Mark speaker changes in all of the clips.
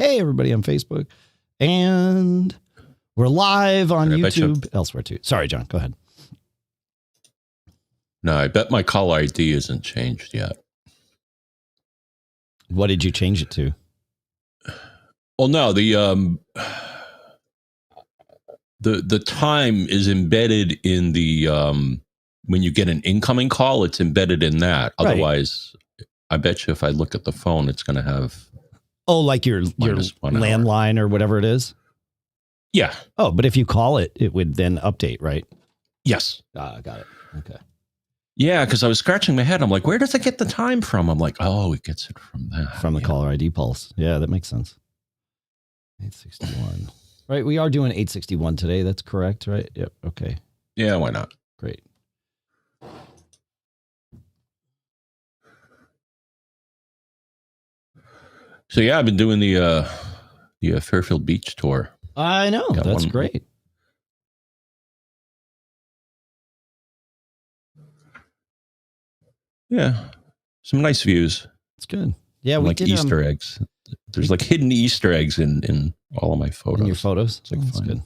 Speaker 1: Hey, everybody on Facebook. And we're live on YouTube, elsewhere too. Sorry, John, go ahead.
Speaker 2: No, I bet my caller ID isn't changed yet.
Speaker 1: What did you change it to?
Speaker 2: Well, no, the time is embedded in the when you get an incoming call, it's embedded in that. Right. Otherwise, I bet you if I look at the phone, it's going to have
Speaker 1: like your landline or whatever it is.
Speaker 2: Yeah.
Speaker 1: Oh, but if you call it, it would then update, right?
Speaker 2: Yes.
Speaker 1: Got it. Okay.
Speaker 2: Yeah, because I was scratching my head. I'm like, where does it get the time from? I'm like, oh, it gets it from that.
Speaker 1: From the caller ID pulse. Yeah, that makes sense. 861. Right, we are doing 861 today. That's correct, right? Yep. Okay.
Speaker 2: Yeah, why not?
Speaker 1: Great.
Speaker 2: So yeah, I've been doing the Fairfield Beach tour.
Speaker 1: I know. That's great.
Speaker 2: Yeah, some nice views.
Speaker 1: It's good. Yeah, we
Speaker 2: like
Speaker 1: did
Speaker 2: Easter eggs. There's like hidden Easter eggs in all of my photos.
Speaker 1: In your photos?
Speaker 2: It's like
Speaker 1: that's good.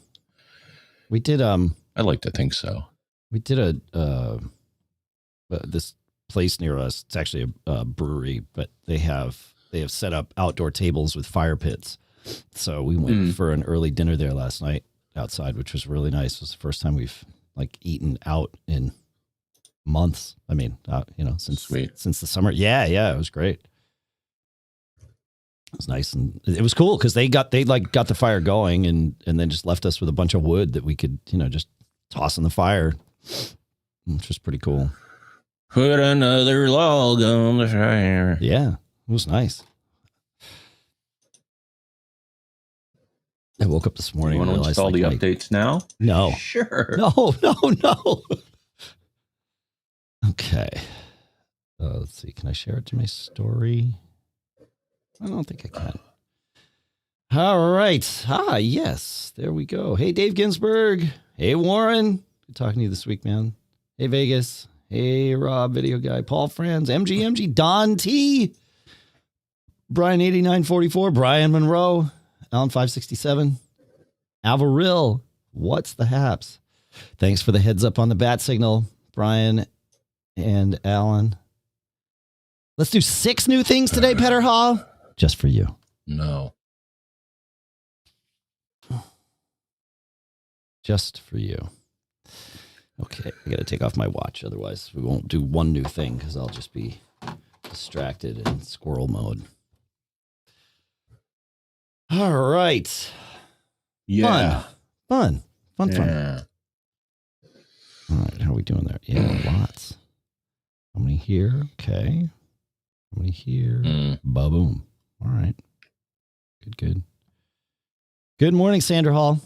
Speaker 1: We did.
Speaker 2: I like to think so.
Speaker 1: We did this place near us. It's actually a brewery, but they have set up outdoor tables with fire pits. So we went for an early dinner there last night outside, which was really nice. It was the first time we've like eaten out in months. I mean, since the summer. Yeah, it was great. It was nice, and it was cool because they got the fire going and then just left us with a bunch of wood that we could just toss in the fire, which was pretty cool.
Speaker 2: Put another log on the fire.
Speaker 1: Yeah, it was nice. I woke up this morning and realized,
Speaker 2: install the updates now?
Speaker 1: No.
Speaker 2: Sure.
Speaker 1: No. Okay. Let's see. Can I share it to my story? I don't think I can. All right. Yes. There we go. Hey, Dave Ginsburg. Hey, Warren. Good talking to you this week, man. Hey, Vegas. Hey, Rob, video guy. Paul Franz. MG. Don T. Brian 8944. Brian Monroe. Alan 567. Avaril. What's the haps? Thanks for the heads up on the bat signal, Brian and Alan. Let's do 6 new things today, Petter Hall. Just for you.
Speaker 2: No.
Speaker 1: Just for you. Okay, I got to take off my watch. Otherwise, we won't do one new thing because I'll just be distracted in squirrel mode. All right.
Speaker 2: Yeah.
Speaker 1: Fun. Yeah. All right, how are we doing there? Yeah, lots. How many here? Okay. How many here? Ba-boom. All right. Good. Good morning, Sandra Hall.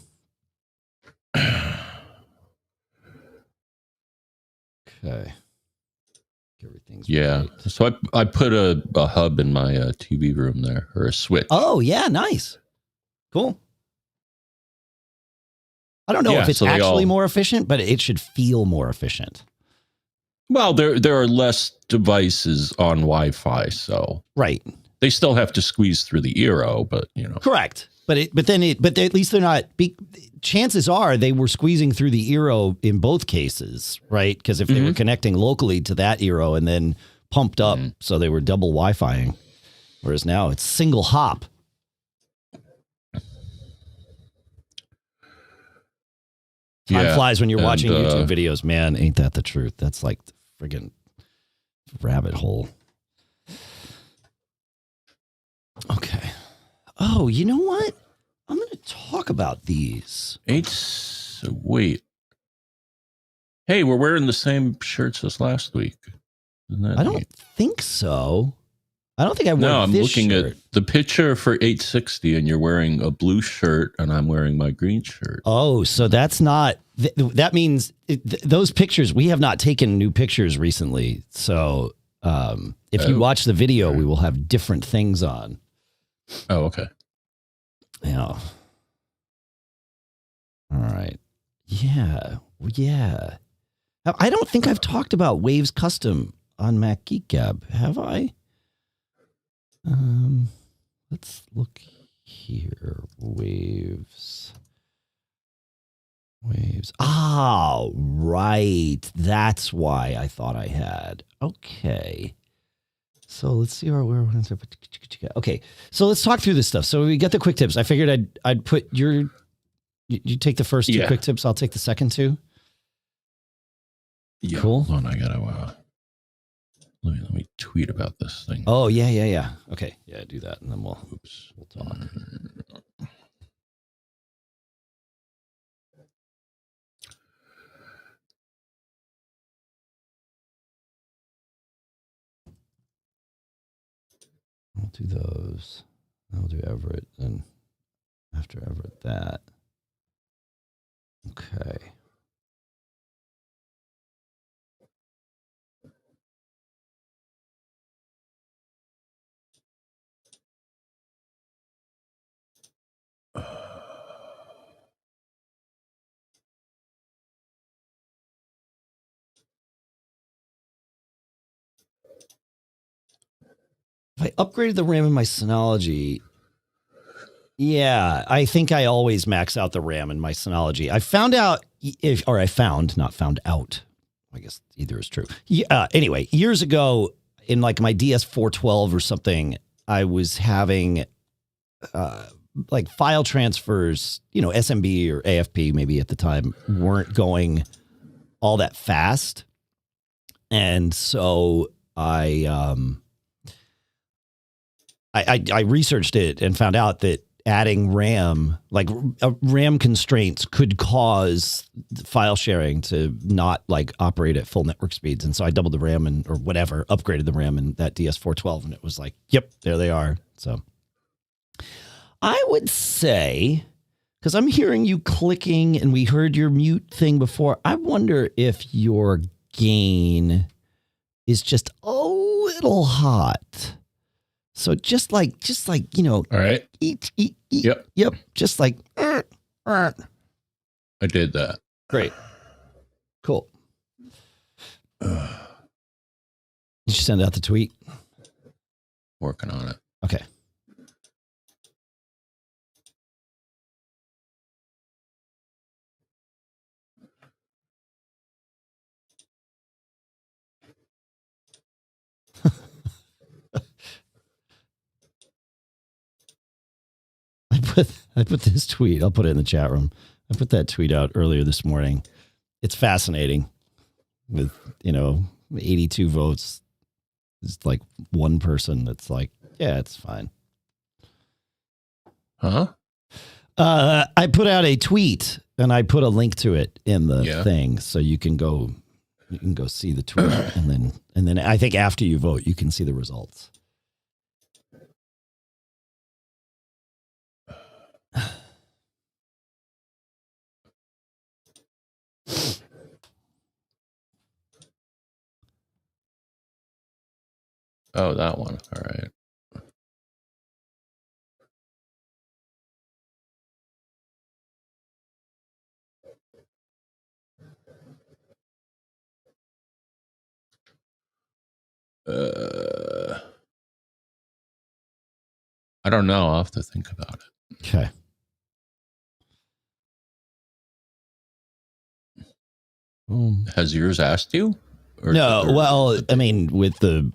Speaker 1: Okay. Everything's right.
Speaker 2: So I put a hub in my TV room there, or a switch.
Speaker 1: Oh, yeah. Nice. Cool. I don't know if it's actually more efficient, but it should feel more efficient.
Speaker 2: Well, there are less devices on Wi-Fi, so
Speaker 1: right.
Speaker 2: They still have to squeeze through the eero, but
Speaker 1: correct. But at least they're not. Chances are they were squeezing through the eero in both cases, right? Because if they were connecting locally to that eero and then pumped up, so they were double Wi-Fiing, whereas now it's single hop. Time flies when you're watching YouTube videos, man. Ain't that the truth? That's like the friggin' rabbit hole. Okay. Oh, you know what? I'm going to talk about these.
Speaker 2: Wait. Hey, we're wearing the same shirts as last week.
Speaker 1: I don't think so. I don't think I wore
Speaker 2: No, I'm looking
Speaker 1: shirt.
Speaker 2: at the picture for 860, and you're wearing a blue shirt, and I'm wearing my green shirt.
Speaker 1: Oh, so that's not... that means those pictures, we have not taken new pictures recently. So if you watch the video, we will have different things on.
Speaker 2: Oh, okay.
Speaker 1: Yeah. All right. Yeah. I don't think I've talked about WAVS Custom on Mac Geek Gab, have I? Let's look here. Waves. Ah, right. That's why I thought I had. Okay. So let's see where okay. So let's talk through this stuff. So we get the quick tips. I figured I'd put you take the first two quick tips. I'll take the second two.
Speaker 2: Yeah.
Speaker 1: Cool.
Speaker 2: Hold on, I gotta let me tweet about this thing.
Speaker 1: Oh yeah. Okay, yeah, do that, and then we'll talk. I'll do those. I'll do Everett, and after Everett, that. Okay. If I upgraded the RAM in my Synology, yeah, I think I always max out the RAM in my Synology. I found out, not found out. I guess either is true. Anyway, years ago, in like my DS412 or something, I was having like file transfers, SMB or AFP maybe at the time, weren't going all that fast. And so I researched it and found out that adding RAM, like RAM constraints, could cause file sharing to not like operate at full network speeds. And so I doubled the RAM or whatever, upgraded the RAM in that DS412, and it was like, yep, there they are. So I would say, because I'm hearing you clicking and we heard your mute thing before, I wonder if your gain is just a little hot. So just like, all
Speaker 2: right.
Speaker 1: Eat.
Speaker 2: Yep.
Speaker 1: Just like,
Speaker 2: I did that.
Speaker 1: Great. Cool. Did you send out the tweet?
Speaker 2: Working on it.
Speaker 1: Okay. I put this tweet. I'll put it in the chat room. I put that tweet out earlier this morning. It's fascinating. With 82 votes, it's like one person that's like, yeah, it's fine.
Speaker 2: Huh?
Speaker 1: I put out a tweet and I put a link to it in the thing, so you can go see the tweet, and then I think after you vote, you can see the results.
Speaker 2: Oh, that one. All right. I don't know. I'll have to think about it.
Speaker 1: Okay.
Speaker 2: Has yours asked you?
Speaker 1: No. Well, I mean, with the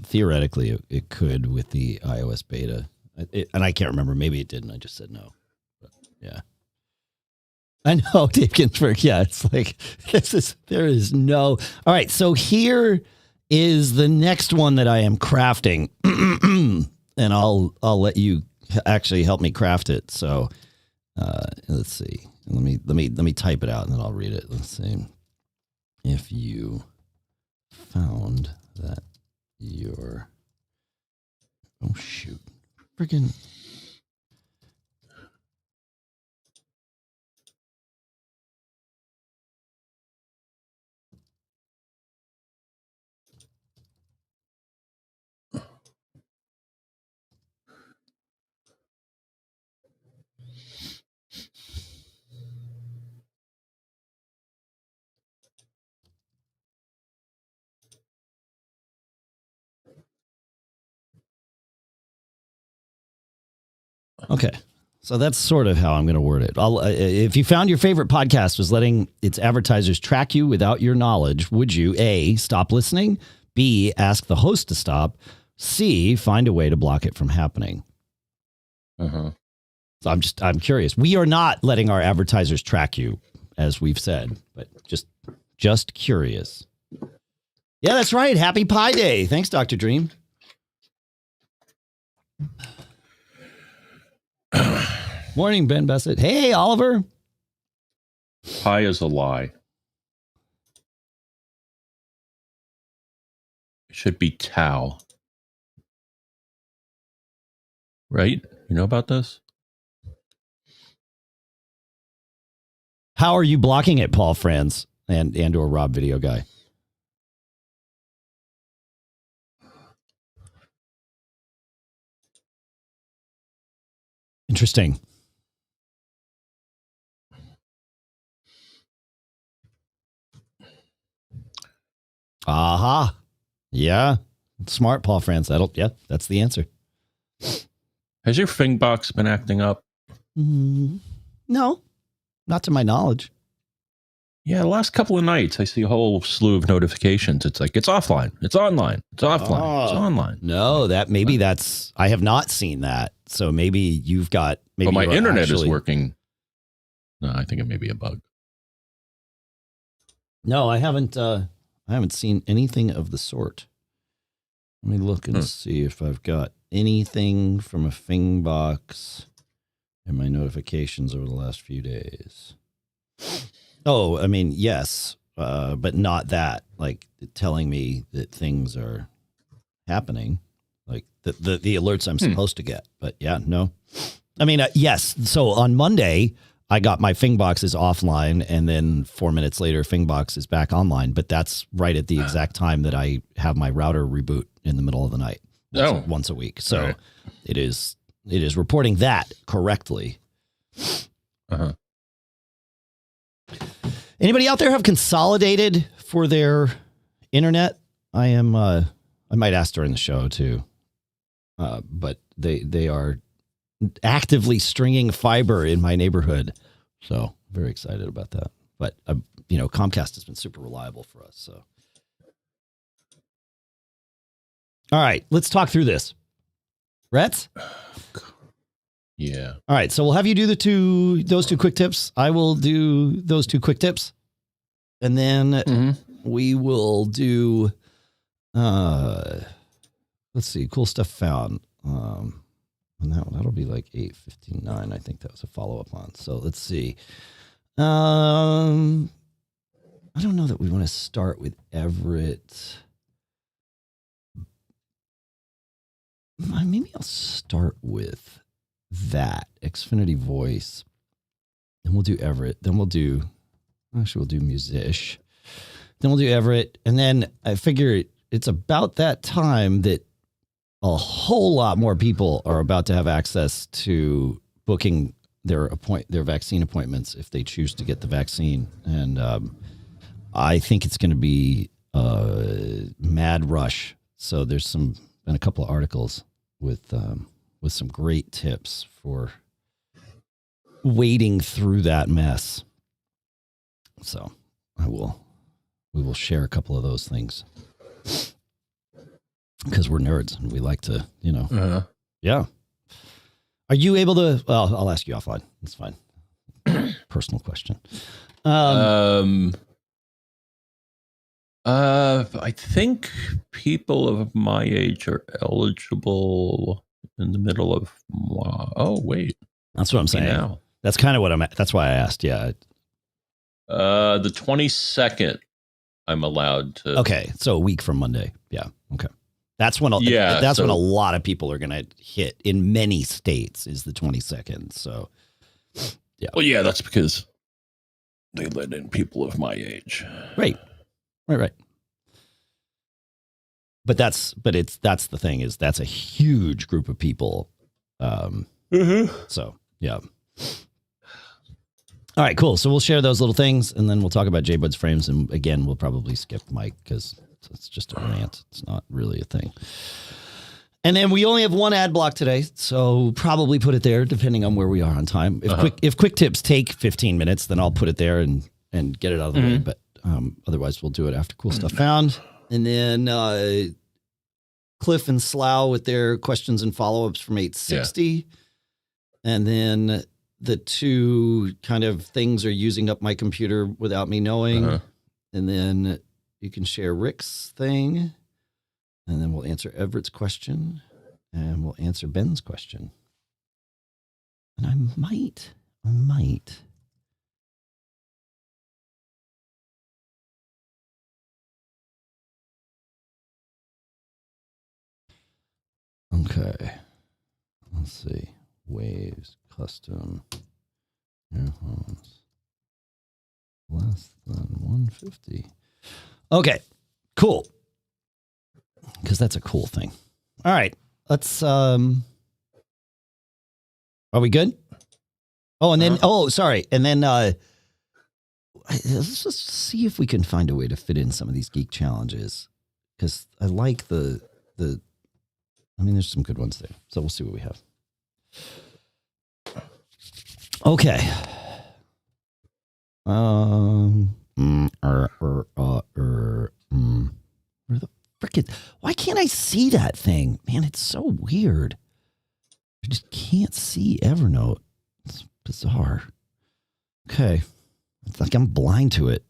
Speaker 1: theoretically it could with the iOS beta, and I can't remember. Maybe it didn't. I just said no. But yeah. I know, Dave Ginsburg. Yeah, it's like there is no. All right, so here is the next one that I am crafting, and I'll let you actually help me craft it. So let's see. Let me type it out, and then I'll read it. Let's see if you found that your freaking. Okay. So that's sort of how I'm going to word it. If you found your favorite podcast was letting its advertisers track you without your knowledge, would you A, stop listening, B, ask the host to stop, C, find a way to block it from happening?
Speaker 2: Uh-huh.
Speaker 1: So I'm curious. We are not letting our advertisers track you, as we've said, but just curious. Yeah, that's right. Happy Pi Day. Thanks, Dr. Dream. Morning, Ben Bassett. Hey, Oliver.
Speaker 2: Pi is a lie. It should be tau. Right? You know about this?
Speaker 1: How are you blocking it, Paul Franz and or Rob Video Guy? Interesting. Aha. Yeah. Smart, Paul France. That's the answer.
Speaker 2: Has your Fingbox been acting up?
Speaker 1: No, not to my knowledge.
Speaker 2: Yeah, the last couple of nights, I see a whole slew of notifications. It's like, it's offline, it's online, it's offline, it's online.
Speaker 1: No, I have not seen that. So maybe you've got,
Speaker 2: but my internet is working. No, I think it may be a bug.
Speaker 1: No, I haven't seen anything of the sort. Let me look and see if I've got anything from a Fingbox in my notifications over the last few days. Oh, I mean, yes, but not that, like telling me that things are happening, like the alerts I'm supposed to get. But yeah, no. I mean, yes. So on Monday, I got my Fingbox is offline, and then 4 minutes later, Fingbox is back online. But that's right at the exact time that I have my router reboot in the middle of the night once a week. So right. It is reporting that correctly.
Speaker 2: Uh-huh.
Speaker 1: Anybody out there have Consolidated for their internet? I might ask during the show too. But they are actively stringing fiber in my neighborhood. So very excited about that. But, Comcast has been super reliable for us. So, all right, let's talk through this. Rhett?
Speaker 2: Yeah.
Speaker 1: All right. So we'll have you do those two quick tips. I will do those two quick tips. And then we will do, let's see, cool stuff found. And that'll be like 8:59. I think that was a follow-up on. So let's see. I don't know that we want to start with Everett. Maybe I'll start with that Xfinity voice. Then we'll do Everett. Then we'll do Musi.sh. Then we'll do Everett. And then I figure it's about that time that a whole lot more people are about to have access to booking their vaccine appointments if they choose to get the vaccine. And I think it's going to be a mad rush. So there's been a couple of articles with some great tips for wading through that mess. So we will share a couple of those things. Because we're nerds and we like to, Yeah. Are you able to? Well, I'll ask you offline. It's fine. Personal question.
Speaker 2: I think people of my age are eligible in the middle of. Oh, wait.
Speaker 1: That's what I'm saying. Now. That's kind of what that's why I asked. Yeah.
Speaker 2: The 22nd, I'm allowed to.
Speaker 1: Okay. So a week from Monday. Yeah. Okay. That's when when a lot of people are going to hit in many states is the 22nd. So, yeah.
Speaker 2: Well, yeah, that's because they let in people of my age.
Speaker 1: Right. But that's the thing is that's a huge group of people. So, yeah. All right, cool. So we'll share those little things and then we'll talk about Jbuds Frames. And again, we'll probably skip Mike because it's just a rant. It's not really a thing. And then we only have one ad block today, so probably put it there depending on where we are on time. If quick tips take 15 minutes, then I'll put it there and get it out of the way. But otherwise, we'll do it after Cool Stuff Found. And then Cliff and Slau with their questions and follow-ups from 860. Yeah. And then the two kind of things are using up my computer without me knowing. And then you can share Rick's thing. And then we'll answer Everett's question. And we'll answer Ben's question. And I might. Okay. Let's see. Waves, custom, earphones. Less than 150. Okay. Cool. Because that's a cool thing. All right. Let's, are we good? Oh, and then, sorry. And then, let's just see if we can find a way to fit in some of these geek challenges. Because I like there's some good ones there. So we'll see what we have. Okay. Where the frickin', why can't I see that thing? Man, it's so weird. I just can't see Evernote. It's bizarre. Okay. It's like I'm blind to it.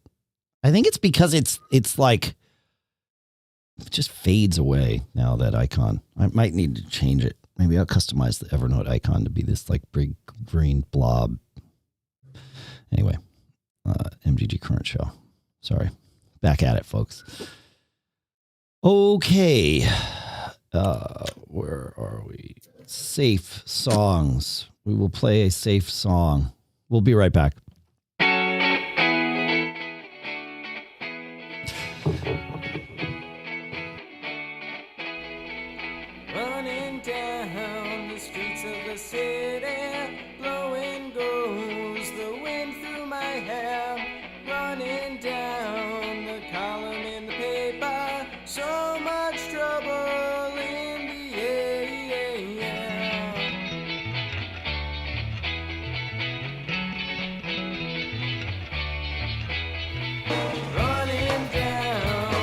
Speaker 1: I think it's because it's like, it just fades away now, that icon. I might need to change it. Maybe I'll customize the Evernote icon to be this like big green blob. Anyway, MGG current show. Sorry. Back at it, folks. Okay. Where are we? Safe songs. We will play a safe song. We'll be right back.
Speaker 3: Running down the streets of the city, blowing goes the wind through my hair. Running down the column in the paper, so much trouble in the air. Running down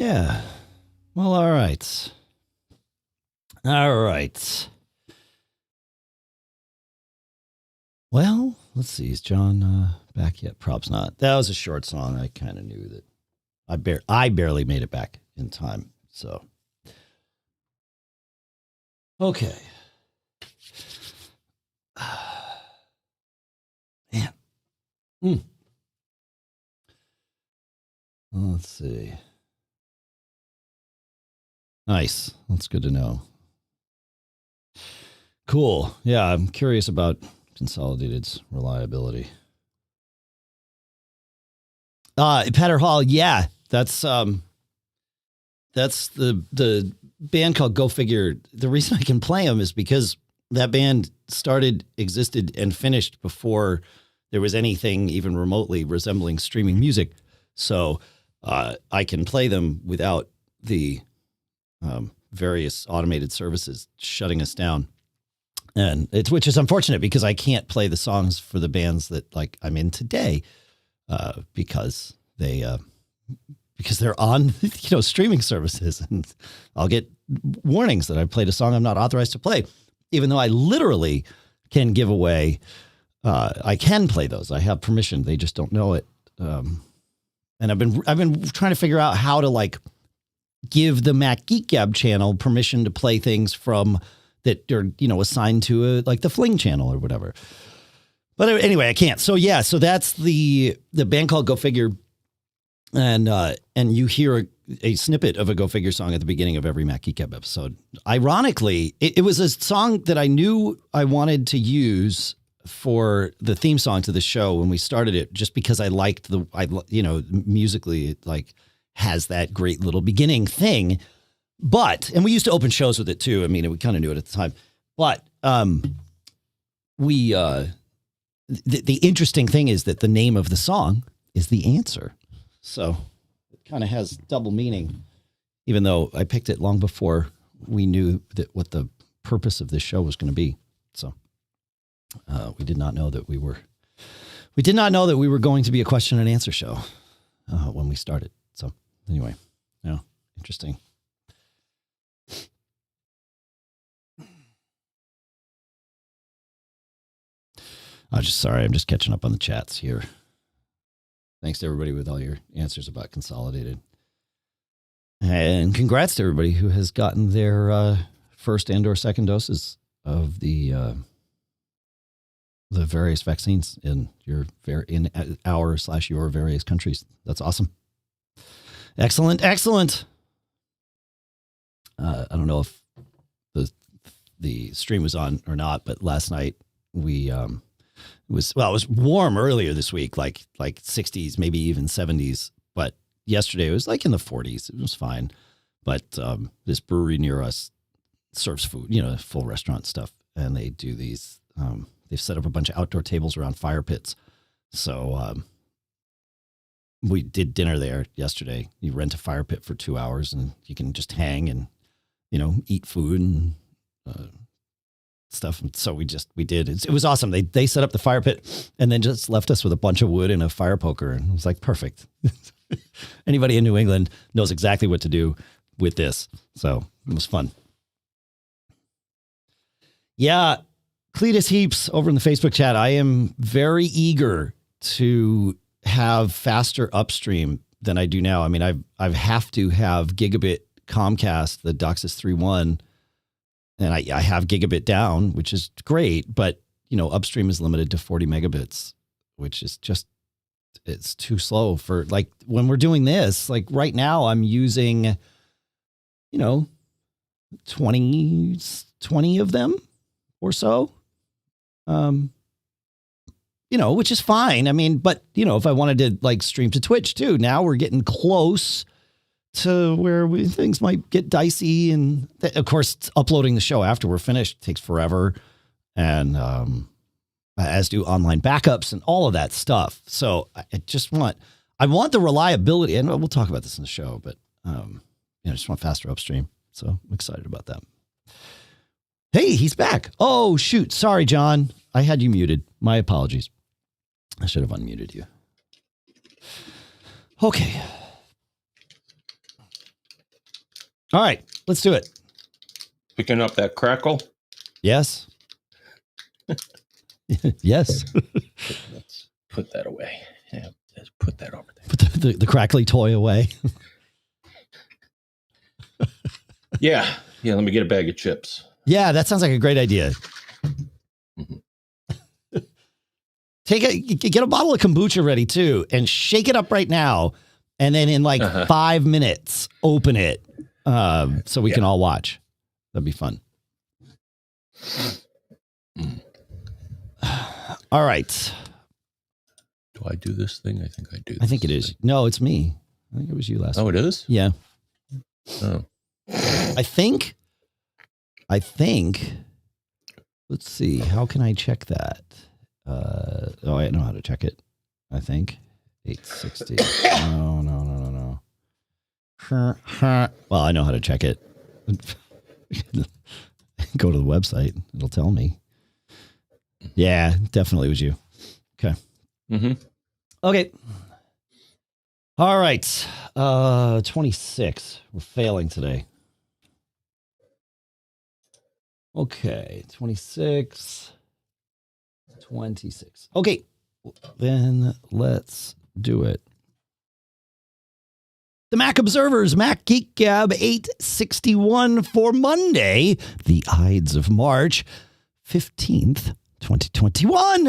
Speaker 1: Yeah. Well, all right. All right. Well, let's see. Is John back yet? Prob's not. That was a short song. I kind of knew that. I barely made it back in time. So, okay. Man. Let's see. Nice. That's good to know. Cool. Yeah, I'm curious about Consolidated's reliability. Patter Hall, yeah. That's the band called Go Figure. The reason I can play them is because that band started, existed, and finished before there was anything even remotely resembling streaming music. So I can play them without the various automated services shutting us down. And which is unfortunate because I can't play the songs for the bands that like I'm in today because they're on streaming services, and I'll get warnings that I played a song I'm not authorized to play, even though I literally can give away. I can play those. I have permission. They just don't know it. And I've been trying to figure out how to like give the Mac Geek Gab channel permission to play things from that are, assigned to like the Fling channel or whatever. But anyway, I can't. So yeah, so that's the band called Go Figure. And you hear a snippet of a Go Figure song at the beginning of every Mac Geek Gab episode. Ironically, it was a song that I knew I wanted to use for the theme song to the show when we started it, just because I liked musically it like has that great little beginning thing. And we used to open shows with it too. I mean, we kind of knew it at the time, but the interesting thing is that the name of the song is The Answer. So it kind of has double meaning, even though I picked it long before we knew that what the purpose of this show was going to be. So we did not know that we were going to be a question and answer show when we started. So anyway, yeah, interesting. I'm just catching up on the chats here. Thanks to everybody with all your answers about Consolidated. And congrats to everybody who has gotten their first and or second doses of the various vaccines in your various countries. That's awesome. Excellent. I don't know if the stream was on or not, but last night it was warm earlier this week, like 60s, maybe even 70s. But yesterday it was like in the 40s. It was fine. But this brewery near us serves food, full restaurant stuff. And they do these, they've set up a bunch of outdoor tables around fire pits. So we did dinner there yesterday. You rent a fire pit for 2 hours and you can just hang and, eat food and stuff. And so we did. It was awesome. They set up the fire pit and then just left us with a bunch of wood and a fire poker. And it was like, perfect. Anybody in New England knows exactly what to do with this. So it was fun. Yeah. Cletus Heaps over in the Facebook chat. I am very eager to have faster upstream than I do now. I mean, I have to have gigabit Comcast, the DOCSIS 3.1, and I have gigabit down, which is great, but upstream is limited to 40 megabits, which is just, it's too slow for like when we're doing this. Like right now I'm using 20 of them or so. Which is fine. I mean, but if I wanted to like stream to Twitch too, now we're getting close to where things might get dicey. And of course, uploading the show after we're finished takes forever. And, as do online backups and all of that stuff. So I want the reliability, and we'll talk about this in the show, but, I just want faster upstream. So I'm excited about that. Hey, he's back. Oh, shoot. Sorry, John. I had you muted. My apologies. I should have unmuted you. Okay. All right, let's do it.
Speaker 2: Picking up that crackle.
Speaker 1: Yes. Yes.
Speaker 2: Let's put that away. Yeah, let's put that over there.
Speaker 1: Put the crackly toy away.
Speaker 2: Yeah. Let me get a bag of chips.
Speaker 1: Yeah, that sounds like a great idea.
Speaker 2: Mm-hmm.
Speaker 1: Get a bottle of kombucha ready too, and shake it up right now. And then in like 5 minutes, open it so we can all watch. That'd be fun. All right.
Speaker 2: Do I do this thing? I think I do.
Speaker 1: I think it is. No, it's me. I think it was you last week.
Speaker 2: Oh, it is?
Speaker 1: Yeah.
Speaker 2: Oh.
Speaker 1: I think. Let's see. How can I check that? I know how to check it. I think 860. No. Well, I know how to check it. Go to the website. It'll tell me. Yeah, definitely was you. Okay.
Speaker 2: Mm-hmm.
Speaker 1: Okay. All right. 26. We're failing today. Okay. 26. Okay. Then let's do it. The Mac Observer's Mac Geek Gab 861 for Monday, the Ides of March 15th, 2021.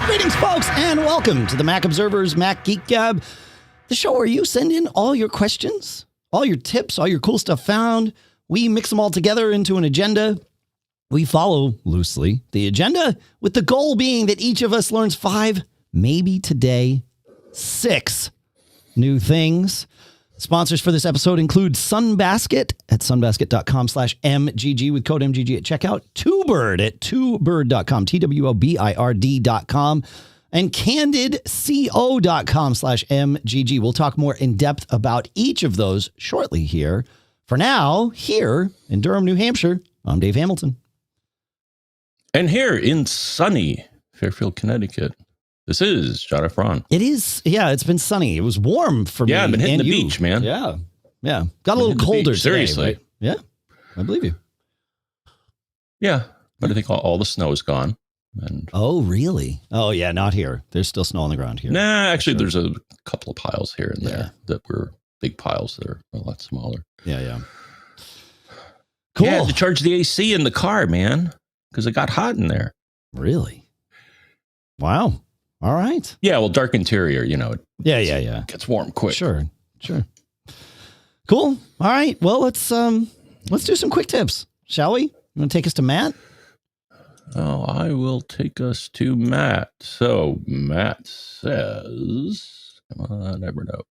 Speaker 1: Greetings, folks, and welcome to the Mac Observer's Mac Geek Gab, the show where you send in all your questions, all your tips, all your cool stuff found. We mix them all together into an agenda. We follow loosely the agenda, with the goal being that each of us learns 5, maybe today 6 new things. Sponsors for this episode include Sunbasket at sunbasket.com/MGG with code MGG at checkout, Twobird at twobird.com, TWOBIRD.com, and CandidCO.com/MGG. We'll talk more in depth about each of those shortly here. For now, here in Durham, New Hampshire, I'm Dave Hamilton.
Speaker 2: And here in sunny Fairfield, Connecticut, this is John F. Ron.
Speaker 1: It is, yeah, it's been sunny. It was warm for me.
Speaker 2: Yeah, I've been hitting
Speaker 1: and
Speaker 2: the
Speaker 1: you.
Speaker 2: beach, man.
Speaker 1: Yeah. Got a little colder today.
Speaker 2: Seriously.
Speaker 1: Right? Yeah, I believe you.
Speaker 2: Yeah, but I think all the snow is gone. And
Speaker 1: Oh, really? Oh, yeah, not here. There's still snow on the ground here.
Speaker 2: Nah, actually, there's a couple of piles here and there that were big piles that are a lot smaller.
Speaker 1: Yeah. Cool.
Speaker 2: Yeah, I had to charge the AC in the car, man, because it got hot in there.
Speaker 1: Really? Wow. All right.
Speaker 2: Yeah, well, dark interior,
Speaker 1: Yeah.
Speaker 2: It gets warm quick.
Speaker 1: Sure. Cool. All right. Well, let's do some quick tips, shall we? You want to take us to Matt?
Speaker 2: Oh, I will take us to Matt. So Matt says, come on, Evernote.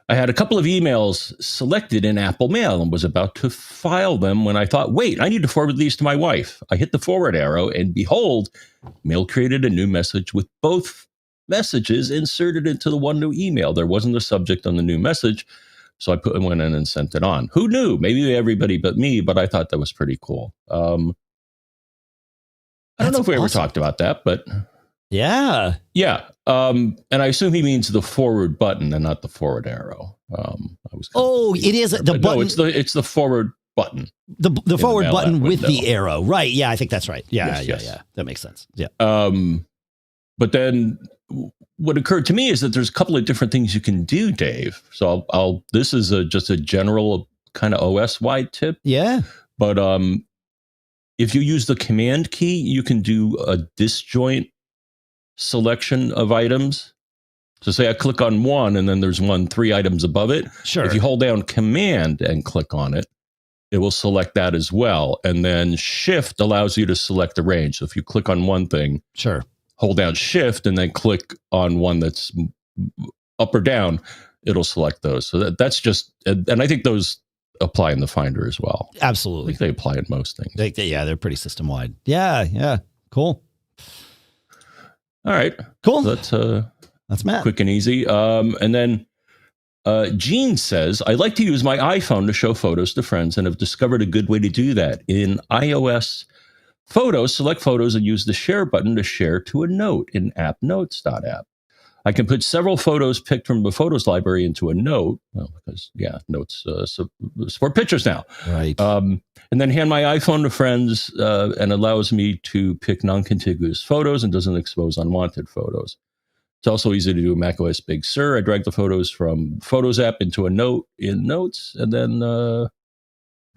Speaker 2: I had a couple of emails selected in Apple Mail and was about to file them when I thought, wait, I need to forward these to my wife. I hit the forward arrow and behold, Mail created a new message with both messages inserted into the one new email. There wasn't a subject on the new message, so I went in and sent it on. Who knew? Maybe everybody but me, but I thought that was pretty cool. I don't know if we ever talked about that, but
Speaker 1: yeah.
Speaker 2: And I assume he means the forward button and not the forward arrow.
Speaker 1: It is the button.
Speaker 2: No, it's the forward button.
Speaker 1: The forward button with
Speaker 2: window.
Speaker 1: the arrow, right? Yeah, I think that's right. Yeah,
Speaker 2: Yes.
Speaker 1: yeah. That makes sense. Yeah.
Speaker 2: But then what occurred to me is that there's a couple of different things you can do, Dave. So this is just a general kind of OS wide tip.
Speaker 1: Yeah.
Speaker 2: But if you use the command key, you can do a disjoint selection of items. So say I click on one and then there's 3 items above it.
Speaker 1: Sure.
Speaker 2: If you hold down command and click on it, it will select that as well. And then shift allows you to select the range. So if you click on one thing,
Speaker 1: Sure.
Speaker 2: hold down shift and then click on one that's up or down, it'll select those. So that's just, and I think those apply in the Finder as well. I
Speaker 1: Absolutely.
Speaker 2: think they apply in most things.
Speaker 1: They're pretty system wide. Yeah. Cool.
Speaker 2: All right.
Speaker 1: Cool.
Speaker 2: That's
Speaker 1: Matt.
Speaker 2: quick and easy. And then Gene says, I like to use my iPhone to show photos to friends and have discovered a good way to do that. In iOS Photos, select photos and use the share button to share to a note in AppNotes.app. I can put several photos picked from the photos library into a note, well, because, notes support pictures now.
Speaker 1: Right.
Speaker 2: And then hand my iPhone to friends and allows me to pick non-contiguous photos and doesn't expose unwanted photos. It's also easy to do in macOS Big Sur. I drag the photos from Photos app into a note in Notes, and then it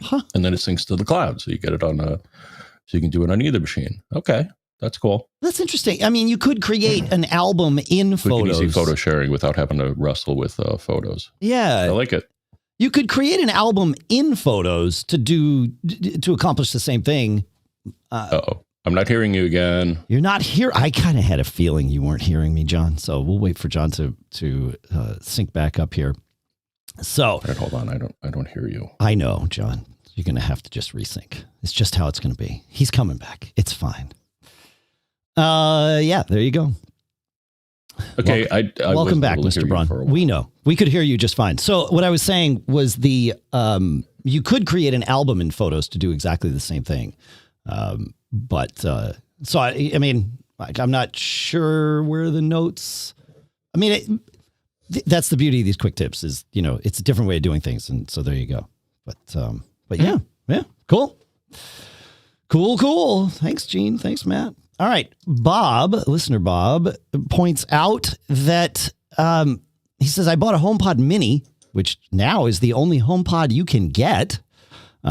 Speaker 2: syncs to the cloud. So you get it on so you can do it on either machine. Okay, that's cool.
Speaker 1: That's interesting. I mean, you could create an album in Photos.
Speaker 2: Quick and easy photo sharing without having to wrestle with photos.
Speaker 1: Yeah.
Speaker 2: I like it.
Speaker 1: You could create an album in Photos to accomplish the same thing.
Speaker 2: Uh-oh. I'm not hearing you again.
Speaker 1: You're not here. I kind of had a feeling you weren't hearing me, John. So we'll wait for John to sync back up here. So
Speaker 2: all right, hold on. I don't hear you.
Speaker 1: I know, John. You're going to have to just resync. It's just how it's going to be. He's coming back. It's fine. Yeah, there you go.
Speaker 2: Okay.
Speaker 1: Welcome back, Mr. Braun. We know. We could hear you just fine. So what I was saying was you could create an album in Photos to do exactly the same thing. So I mean, like, I'm not sure where the notes, I mean, that's the beauty of these quick tips is, it's a different way of doing things. And so there you go. But yeah, cool. Thanks, Gene. Thanks, Matt. All right. Listener Bob points out that, he says, I bought a HomePod mini, which now is the only HomePod you can get.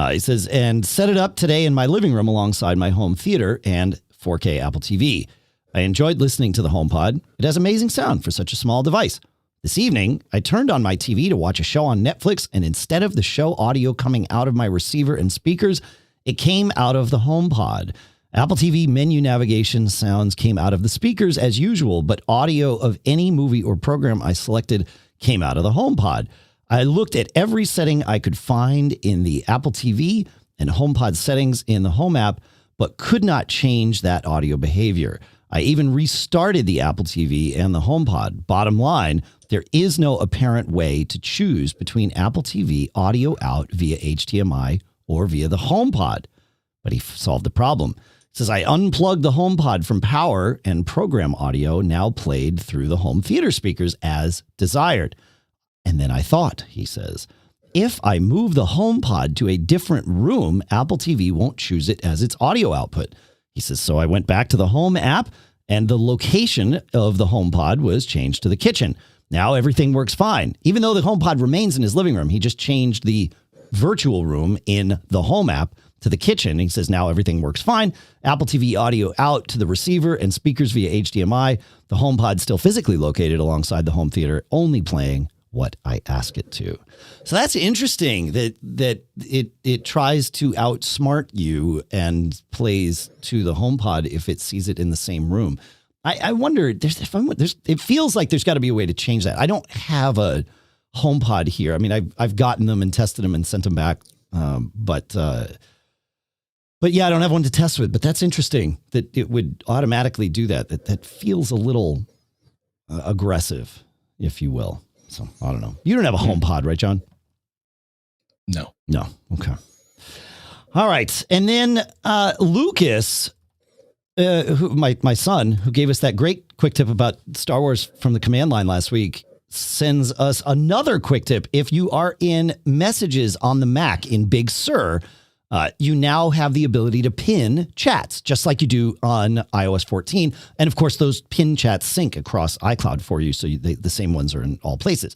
Speaker 1: He says, and set it up today in my living room alongside my home theater and 4K Apple TV. I enjoyed listening to the HomePod. It has amazing sound for such a small device. This evening, I turned on my TV to watch a show on Netflix, and instead of the show audio coming out of my receiver and speakers, it came out of the HomePod. Apple TV menu navigation sounds came out of the speakers as usual, but audio of any movie or program I selected came out of the HomePod. I looked at every setting I could find in the Apple TV and HomePod settings in the Home app, but could not change that audio behavior. I even restarted the Apple TV and the HomePod. Bottom line, there is no apparent way to choose between Apple TV audio out via HDMI or via the HomePod. But he solved the problem. It says, I unplugged the HomePod from power and program audio now played through the home theater speakers as desired. And then I thought, he says, if I move the HomePod to a different room, Apple TV won't choose it as its audio output. He says, so I went back to the Home app and the location of the HomePod was changed to the kitchen. Now everything works fine. Even though the HomePod remains in his living room, he just changed the virtual room in the Home app to the kitchen. He says, now everything works fine. Apple TV audio out to the receiver and speakers via HDMI. The HomePod still physically located alongside the home theater, only playing what I ask it to. So that's interesting that it tries to outsmart you and plays to the HomePod if it sees it in the same room. I wonder, it feels like there's got to be a way to change that. I don't have a HomePod here. I mean, I've gotten them and tested them and sent them back. But yeah, I don't have one to test with, but that's interesting that it would automatically do that. That feels a little aggressive, if you will. So I don't know. You don't have a HomePod, right, John?
Speaker 2: No.
Speaker 1: Okay. All right. And then Lucas, my son, who gave us that great quick tip about Star Wars from the command line last week, sends us another quick tip. If you are in Messages on the Mac in Big Sur, you now have the ability to pin chats, just like you do on iOS 14. And of course, those pin chats sync across iCloud for you, so the same ones are in all places.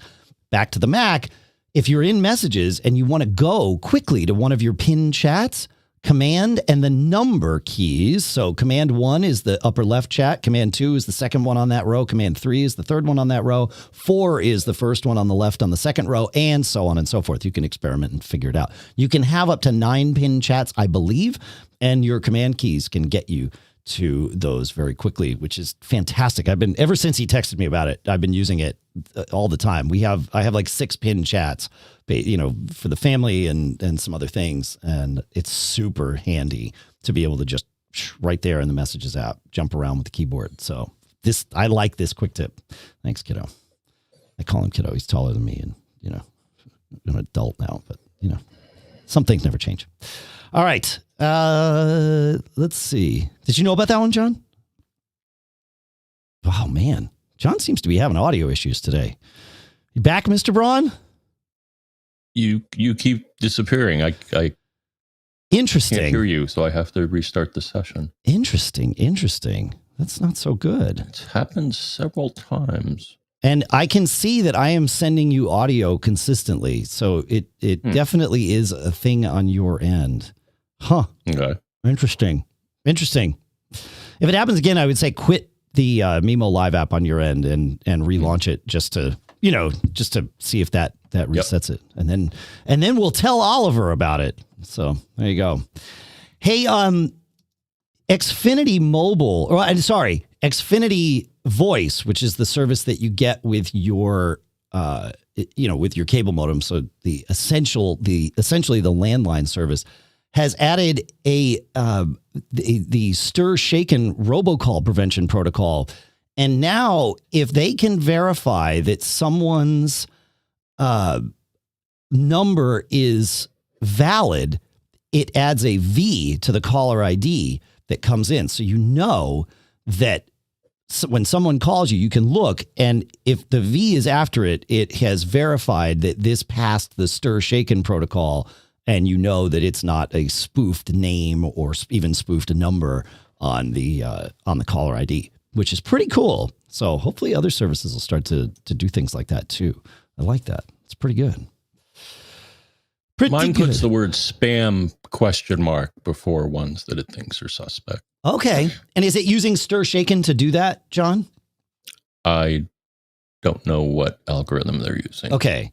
Speaker 1: Back to the Mac, if you're in Messages and you want to go quickly to one of your pin chats, Command and the number keys. So Command 1 is the upper left chat. Command 2 is the second one on that row. Command 3 is the third one on that row. 4 is the first one on the left on the second row, and so on and so forth. You can experiment and figure it out. You can have up to 9 pin chats, I believe, and your command keys can get you to those very quickly, which is fantastic. Ever since he texted me about it, I've been using it all the time. I have like 6 pin chats, for the family and some other things. And it's super handy to be able to just right there in the Messages app, jump around with the keyboard. So I like this quick tip. Thanks, kiddo. I call him kiddo. He's taller than me and an adult now, but some things never change. All right. Let's see. Did you know about that one, John? Oh man, John seems to be having audio issues today. You back, Mr. Braun?
Speaker 2: You keep disappearing. I
Speaker 1: Interesting.
Speaker 2: can't hear you, so I have to restart the session.
Speaker 1: Interesting. That's not so good.
Speaker 2: It's happened several times.
Speaker 1: And I can see that I am sending you audio consistently. So it definitely is a thing on your end. Huh.
Speaker 2: Okay.
Speaker 1: Interesting. If it happens again, I would say quit the Mimo Live app on your end and relaunch it just to see if that resets it. And then we'll tell Oliver about it. So there you go. Hey, Xfinity Mobile, Xfinity Voice, which is the service that you get with your, with your cable modem. So essentially the landline service has added the stir shaken robocall prevention protocol. And now if they can verify that someone's number is valid, it adds a V to the caller ID that comes in. So that when someone calls you, you can look, and if the V is after it, it has verified that this passed the stir shaken protocol, and that it's not a spoofed name or even spoofed number on the caller ID, which is pretty cool. So hopefully other services will start to do things like that too. I like that. It's pretty good.
Speaker 2: Mine puts the word spam ? Before ones that it thinks are suspect.
Speaker 1: Okay. And is it using stir shaken to do that, John?
Speaker 2: I don't know what algorithm they're using.
Speaker 1: Okay.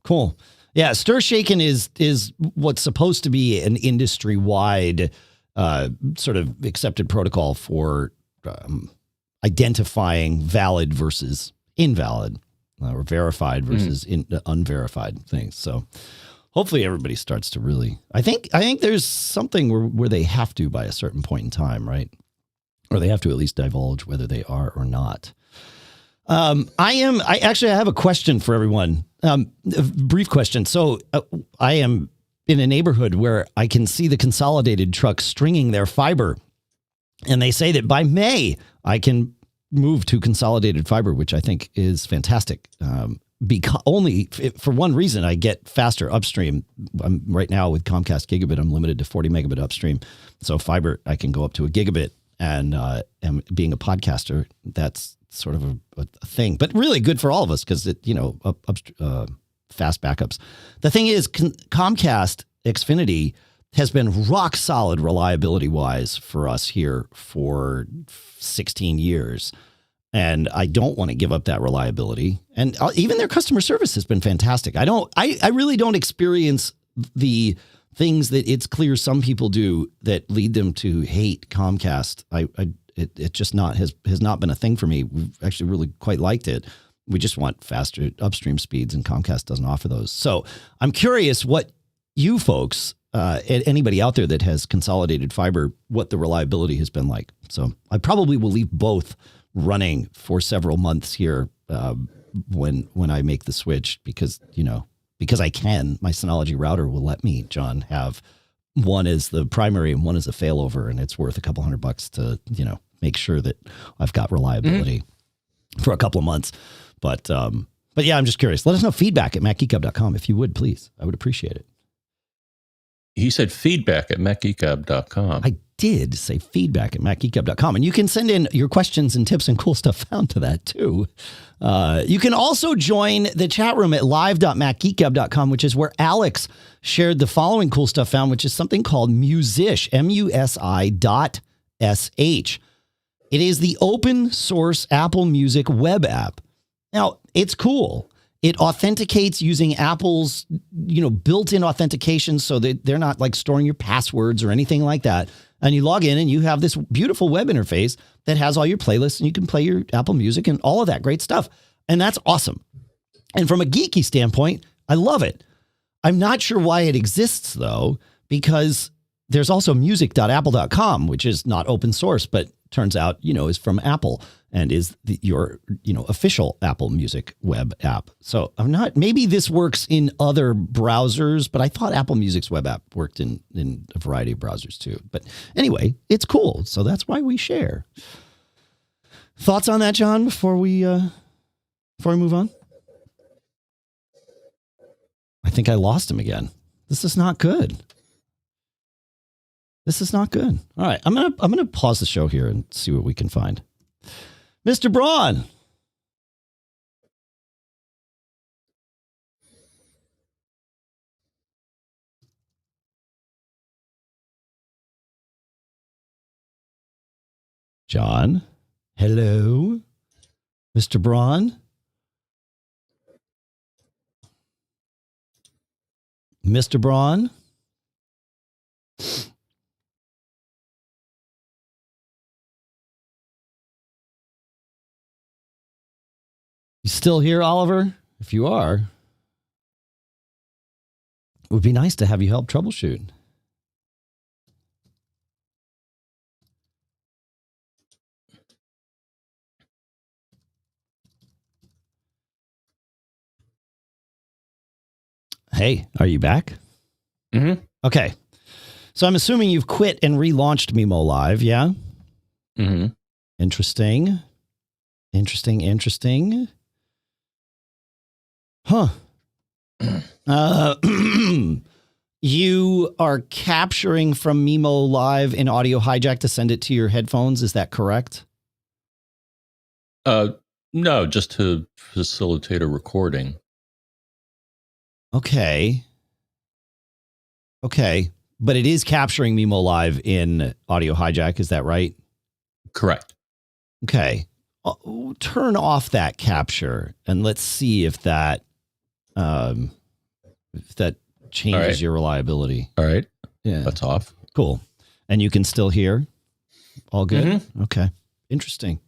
Speaker 1: Cool. Yeah, stir shaken is what's supposed to be an industry-wide sort of accepted protocol for identifying valid versus invalid, or verified versus unverified things. So hopefully everybody starts to really. I think there's something where they have to by a certain point in time, right? Or they have to at least divulge whether they are or not. I have a question for everyone. A brief question. So I am in a neighborhood where I can see the Consolidated trucks stringing their fiber, and they say that by May I can move to Consolidated fiber, which I think is fantastic. Because only for one reason, I get faster upstream. I'm right now with Comcast Gigabit. I'm limited to 40 megabit upstream. So fiber, I can go up to a gigabit, and being a podcaster, that's sort of a thing, but really good for all of us because fast backups. The thing is, Comcast Xfinity has been rock solid reliability wise for us here for 16 years. And I don't want to give up that reliability. And even their customer service has been fantastic. I really don't experience the things that it's clear some people do that lead them to hate Comcast. It just has not been a thing for me. We've actually really quite liked it. We just want faster upstream speeds, and Comcast doesn't offer those. So I'm curious what you folks, anybody out there that has Consolidated fiber, what the reliability has been like. So I probably will leave both running for several months here when I make the switch, because I can. My Synology router will let me, John, have one as the primary and one as a failover, and it's worth a couple $100 to make sure that I've got reliability for a couple of months. But yeah, I'm just curious. Let us know feedback at macgeekgab.com if you would, please. I would appreciate it.
Speaker 2: He said feedback at macgeekgab.com.
Speaker 1: I did say feedback at macgeekgab.com, and you can send in your questions and tips and cool stuff found to that too. You can also join the chat room at live.macgeekgab.com, which is where Alex shared the following cool stuff found, which is something called Musi.sh, MUSI.sh. It is the open source Apple Music web app. Now, it's cool. It authenticates using Apple's, built-in authentication, so that they're not like storing your passwords or anything like that. And you log in and you have this beautiful web interface that has all your playlists, and you can play your Apple Music and all of that great stuff. And that's awesome. And from a geeky standpoint, I love it. I'm not sure why it exists, though, because there's also music.apple.com, which is not open source, but turns out, is from Apple and is your, official Apple Music web app. So maybe this works in other browsers, but I thought Apple Music's web app worked in a variety of browsers too. But anyway, it's cool. So that's why we share. Thoughts on that, John, before we move on? I think I lost him again. This is not good. This is not good. All right, I'm gonna pause the show here and see what we can find. Mr. Braun. John. Hello. Mr. Braun. Mr. Braun. You still here, Oliver? If you are, it would be nice to have you help troubleshoot. Hey, are you back?
Speaker 2: Mm-hmm.
Speaker 1: Okay. So I'm assuming you've quit and relaunched Mimo Live, yeah?
Speaker 2: Mm-hmm.
Speaker 1: Interesting. Huh. You are capturing from Mimo Live in Audio Hijack to send it to your headphones. Is that correct?
Speaker 2: No, just to facilitate a recording.
Speaker 1: Okay. But it is capturing Mimo Live in Audio Hijack. Is that right?
Speaker 2: Correct.
Speaker 1: Okay. Turn off that capture and let's see if that changes your reliability.
Speaker 2: All right.
Speaker 1: Yeah.
Speaker 2: That's off.
Speaker 1: Cool. And you can still hear? All good?
Speaker 2: Mm-hmm.
Speaker 1: Okay. Interesting.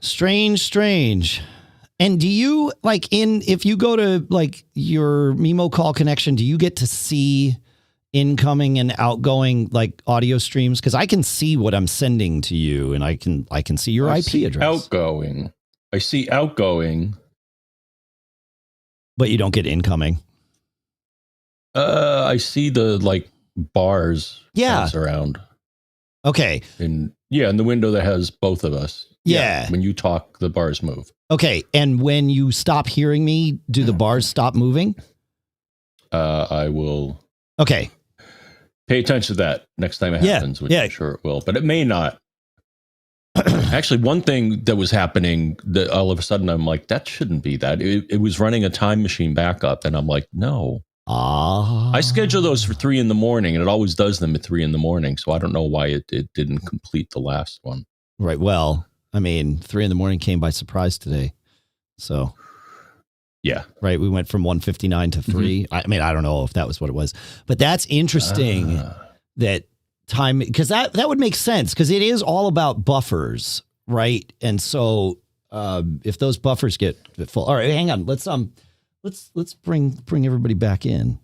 Speaker 1: Strange. And do you, if you go to, your Mimo call connection, do you get to see incoming and outgoing, audio streams? Because I can see what I'm sending to you, and I can see your IP address.
Speaker 2: Outgoing. I see outgoing.
Speaker 1: But you don't get incoming.
Speaker 2: I see the, bars bounce around.
Speaker 1: Okay.
Speaker 2: In the window that has both of us.
Speaker 1: Yeah.
Speaker 2: When you talk, the bars move.
Speaker 1: Okay. And when you stop hearing me, do the bars stop moving?
Speaker 2: I will.
Speaker 1: Okay.
Speaker 2: Pay attention to that next time it happens, which I'm sure it will, but it may not. Actually, one thing that was happening that all of a sudden I'm like, that shouldn't be that. It was running a time machine backup, and I'm like, no. I schedule those for 3 a.m, and it always does them at 3 a.m. So I don't know why it didn't complete the last one.
Speaker 1: Right. Well, 3 a.m. came by surprise today. So,
Speaker 2: yeah.
Speaker 1: Right. We went from 1:59 to 3. Mm-hmm. I don't know if that was what it was, but that's interesting that time, because that would make sense, because it is all about buffers, right? And so if those buffers get full, all right, hang on. Let's bring everybody back in.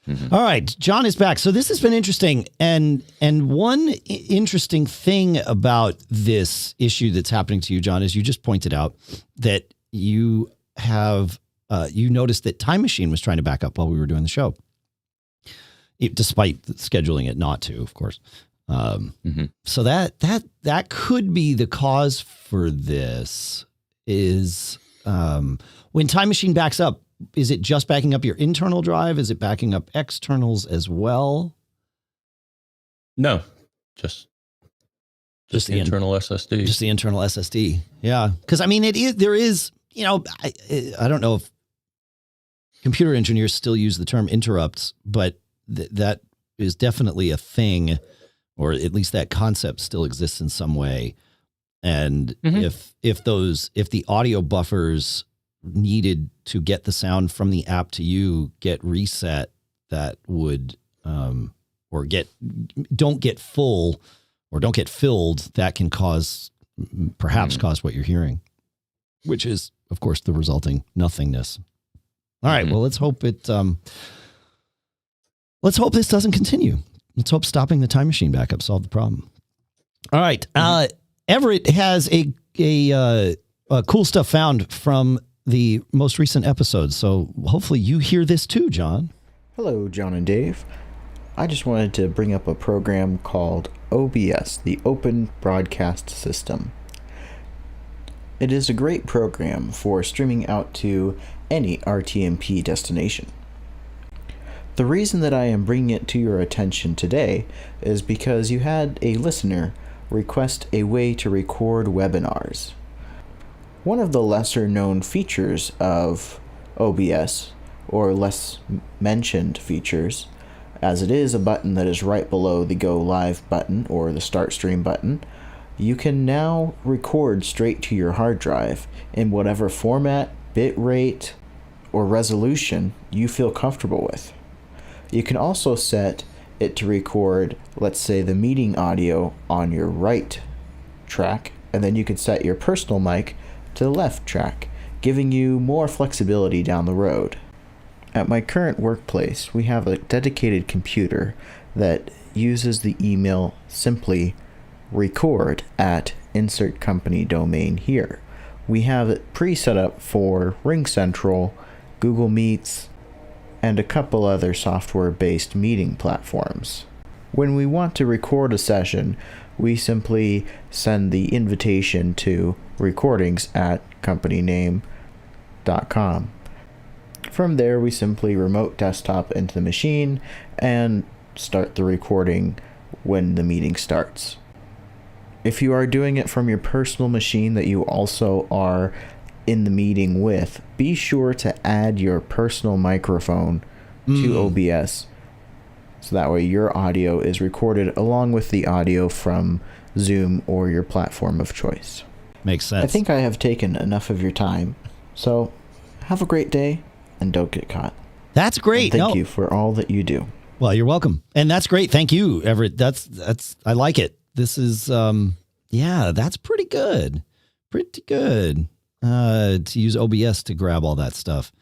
Speaker 1: Mm-hmm. All right, John is back. So this has been interesting, and one interesting thing about this issue that's happening to you, John, is you just pointed out that you have you noticed that Time Machine was trying to back up while we were doing the show, despite scheduling it not to, of course. So that could be the cause for this. Is when Time Machine backs up, is it just backing up your internal drive? Is it backing up externals as well?
Speaker 2: No, just the internal SSD.
Speaker 1: Just the internal SSD. Yeah, because there is. I don't know if computer engineers still use the term interrupts, but that is definitely a thing, or at least that concept still exists in some way. And if the audio buffers needed to get the sound from the app to you get reset, that would don't get full or don't get filled, that can cause what you're hearing, which is, of course, the resulting nothingness. All right, well, let's hope this doesn't continue. Let's hope stopping the Time Machine backup solved the problem. All right. Everett has a cool stuff found from the most recent episode. So hopefully you hear this too, John.
Speaker 4: Hello, John and Dave. I just wanted to bring up a program called OBS, the Open Broadcast System. It is a great program for streaming out to any RTMP destination. The reason that I am bringing it to your attention today is because you had a listener request a way to record webinars. One of the lesser known features of OBS, or less mentioned features, as it is a button that is right below the Go Live button or the Start Stream button, you can now record straight to your hard drive in whatever format, bit rate, or resolution you feel comfortable with. You can also set it to record, let's say, the meeting audio on your right track, and then you can set your personal mic to the left track, giving you more flexibility down the road. At my current workplace, we have a dedicated computer that uses the email simply record at insert company domain here. We have it pre-set up for RingCentral, Google Meets, and a couple other software-based meeting platforms. When we want to record a session, we simply send the invitation to recordings@companyname.com. From there, we simply remote desktop into the machine and start the recording when the meeting starts. If you are doing it from your personal machine that you also are in the meeting with, be sure to add your personal microphone to OBS. So that way your audio is recorded along with the audio from Zoom or your platform of choice.
Speaker 1: Makes sense.
Speaker 4: I think I have taken enough of your time. So have a great day and don't get caught.
Speaker 1: That's great.
Speaker 4: And thank you for all that you do.
Speaker 1: Well, you're welcome. And that's great. Thank you, Everett. That's I like it. This is that's pretty good. Pretty good. To use OBS to grab all that stuff.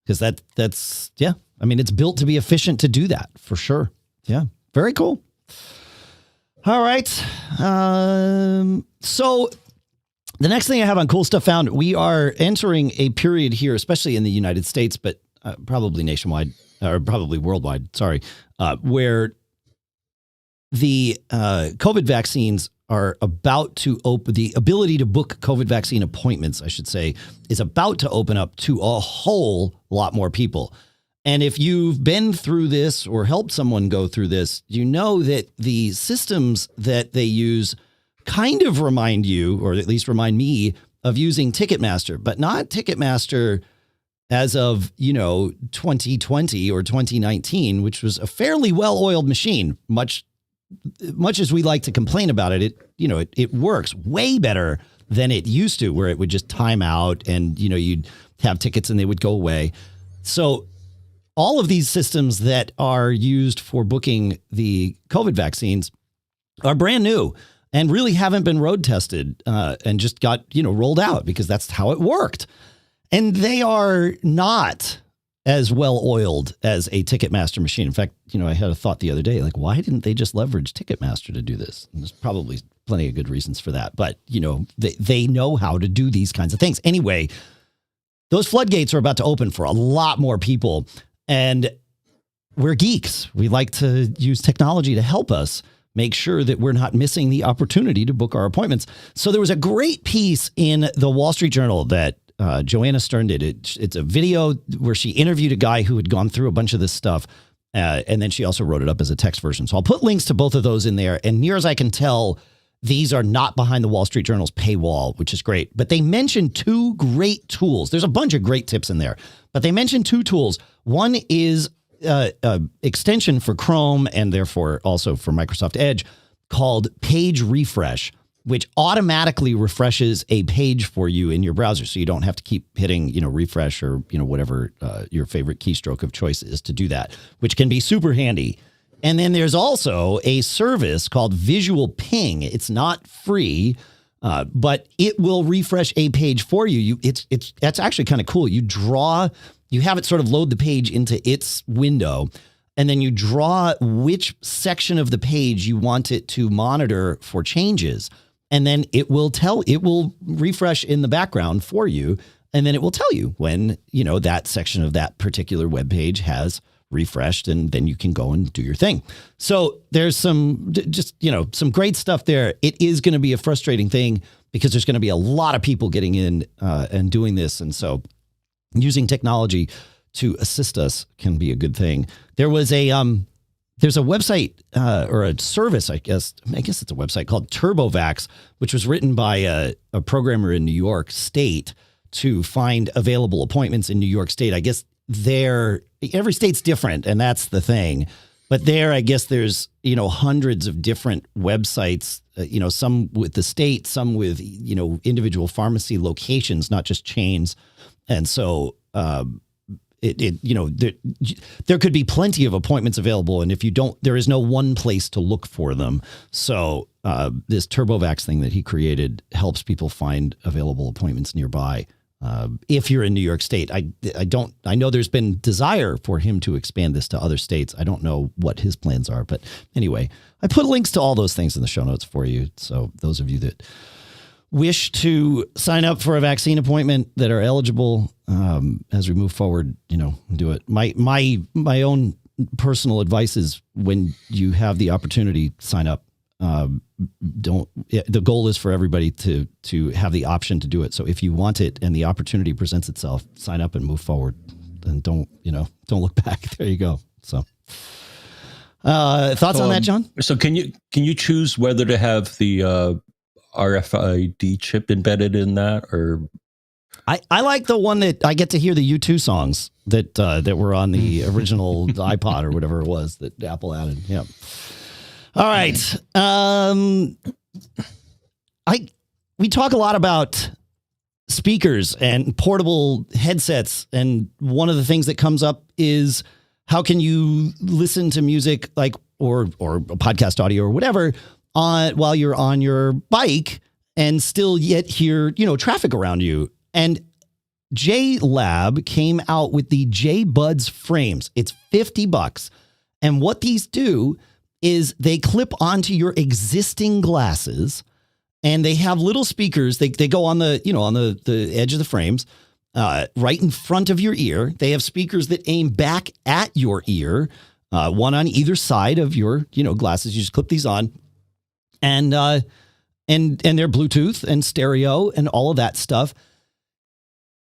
Speaker 1: Because that's I mean, it's built to be efficient to do that for sure. Yeah. Very cool. All right. So the next thing I have on Cool Stuff Found, we are entering a period here, especially in the United States, but probably nationwide or probably worldwide, where the COVID vaccines are about to open, the ability to book COVID vaccine appointments, I should say, is about to open up to a whole lot more people. And if you've been through this or helped someone go through this, you know that the systems that they use kind of remind you, or at least remind me, of using Ticketmaster, but not Ticketmaster as of, 2020 or 2019, which was a fairly well-oiled machine. Much as we like to complain about it, it works way better than it used to, where it would just time out and, you'd have tickets and they would go away. So all of these systems that are used for booking the COVID vaccines are brand new and really haven't been road tested and just got, rolled out because that's how it worked. And they are not as well oiled as a Ticketmaster machine. In fact, I had a thought the other day, like, why didn't they just leverage Ticketmaster to do this? And there's probably plenty of good reasons for that. But, they know how to do these kinds of things. Anyway, those floodgates are about to open for a lot more people. And we're geeks. We like to use technology to help us make sure that we're not missing the opportunity to book our appointments. So there was a great piece in the Wall Street Journal that Joanna Stern did. It's a video where she interviewed a guy who had gone through a bunch of this stuff. And then she also wrote it up as a text version. So I'll put links to both of those in there. And near as I can tell, these are not behind the Wall Street Journal's paywall, which is great. But they mentioned two great tools. There's a bunch of great tips in there, but they mentioned two tools. One is extension for Chrome and therefore also for Microsoft Edge called Page Refresh, which automatically refreshes a page for you in your browser. So you don't have to keep hitting, refresh or, whatever your favorite keystroke of choice is to do that, which can be super handy. And then there's also a service called Visual Ping. It's not free, but it will refresh a page for you. That's actually kind of cool. You have it sort of load the page into its window. and then you draw which section of the page you want it to monitor for changes. And then it will refresh in the background for you. And then it will tell you when, that section of that particular web page has refreshed, and then you can go and do your thing. So there's some great stuff there. It is going to be a frustrating thing because there's going to be a lot of people getting in and doing this. And so using technology to assist us can be a good thing. There's a website or a service, I guess it's a website called TurboVax, which was written by a programmer in New York State to find available appointments in New York State. I guess every state's different, and that's the thing. But I guess there's, hundreds of different websites, some with the state, some with, individual pharmacy locations, not just chains. And so there could be plenty of appointments available. And if you don't, there is no one place to look for them. So this TurboVax thing that he created helps people find available appointments nearby. If you're in New York State, I know there's been desire for him to expand this to other states. I don't know what his plans are, but anyway, I put links to all those things in the show notes for you. So those of you that wish to sign up for a vaccine appointment that are eligible, as we move forward, do it. My own personal advice is when you have the opportunity, sign up. The goal is for everybody to have the option to do it. So if you want it and the opportunity presents itself, sign up and move forward, and don't look back. There you go. So, thoughts on that, John?
Speaker 2: So can you choose whether to have the RFID chip embedded in that, or?
Speaker 1: I like the one that I get to hear the U2 songs that were on the original iPod or whatever it was that Apple added. Yeah. All right. We talk a lot about speakers and portable headsets, and one of the things that comes up is how can you listen to music or podcast audio or whatever while you're on your bike and still yet hear traffic around you. And JLab came out with the Jbuds Frames. It's $50, and what these do is they clip onto your existing glasses, and they have little speakers. They go on the edge of the frames, right in front of your ear. They have speakers that aim back at your ear, one on either side of your glasses. You just clip these on, and they're Bluetooth and stereo and all of that stuff.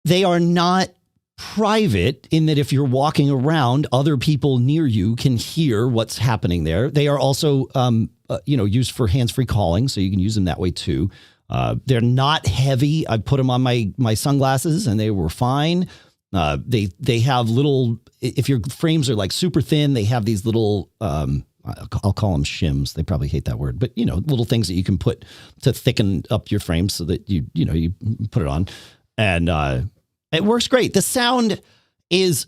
Speaker 1: They are not private in that if you're walking around, other people near you can hear what's happening there. They are also, used for hands-free calling, so you can use them that way too. They're not heavy. I put them on my sunglasses and they were fine. They have little, if your frames are like super thin, they have these little, I'll call them shims. They probably hate that word, but little things that you can put to thicken up your frame so that you put it on, and it works great. The sound is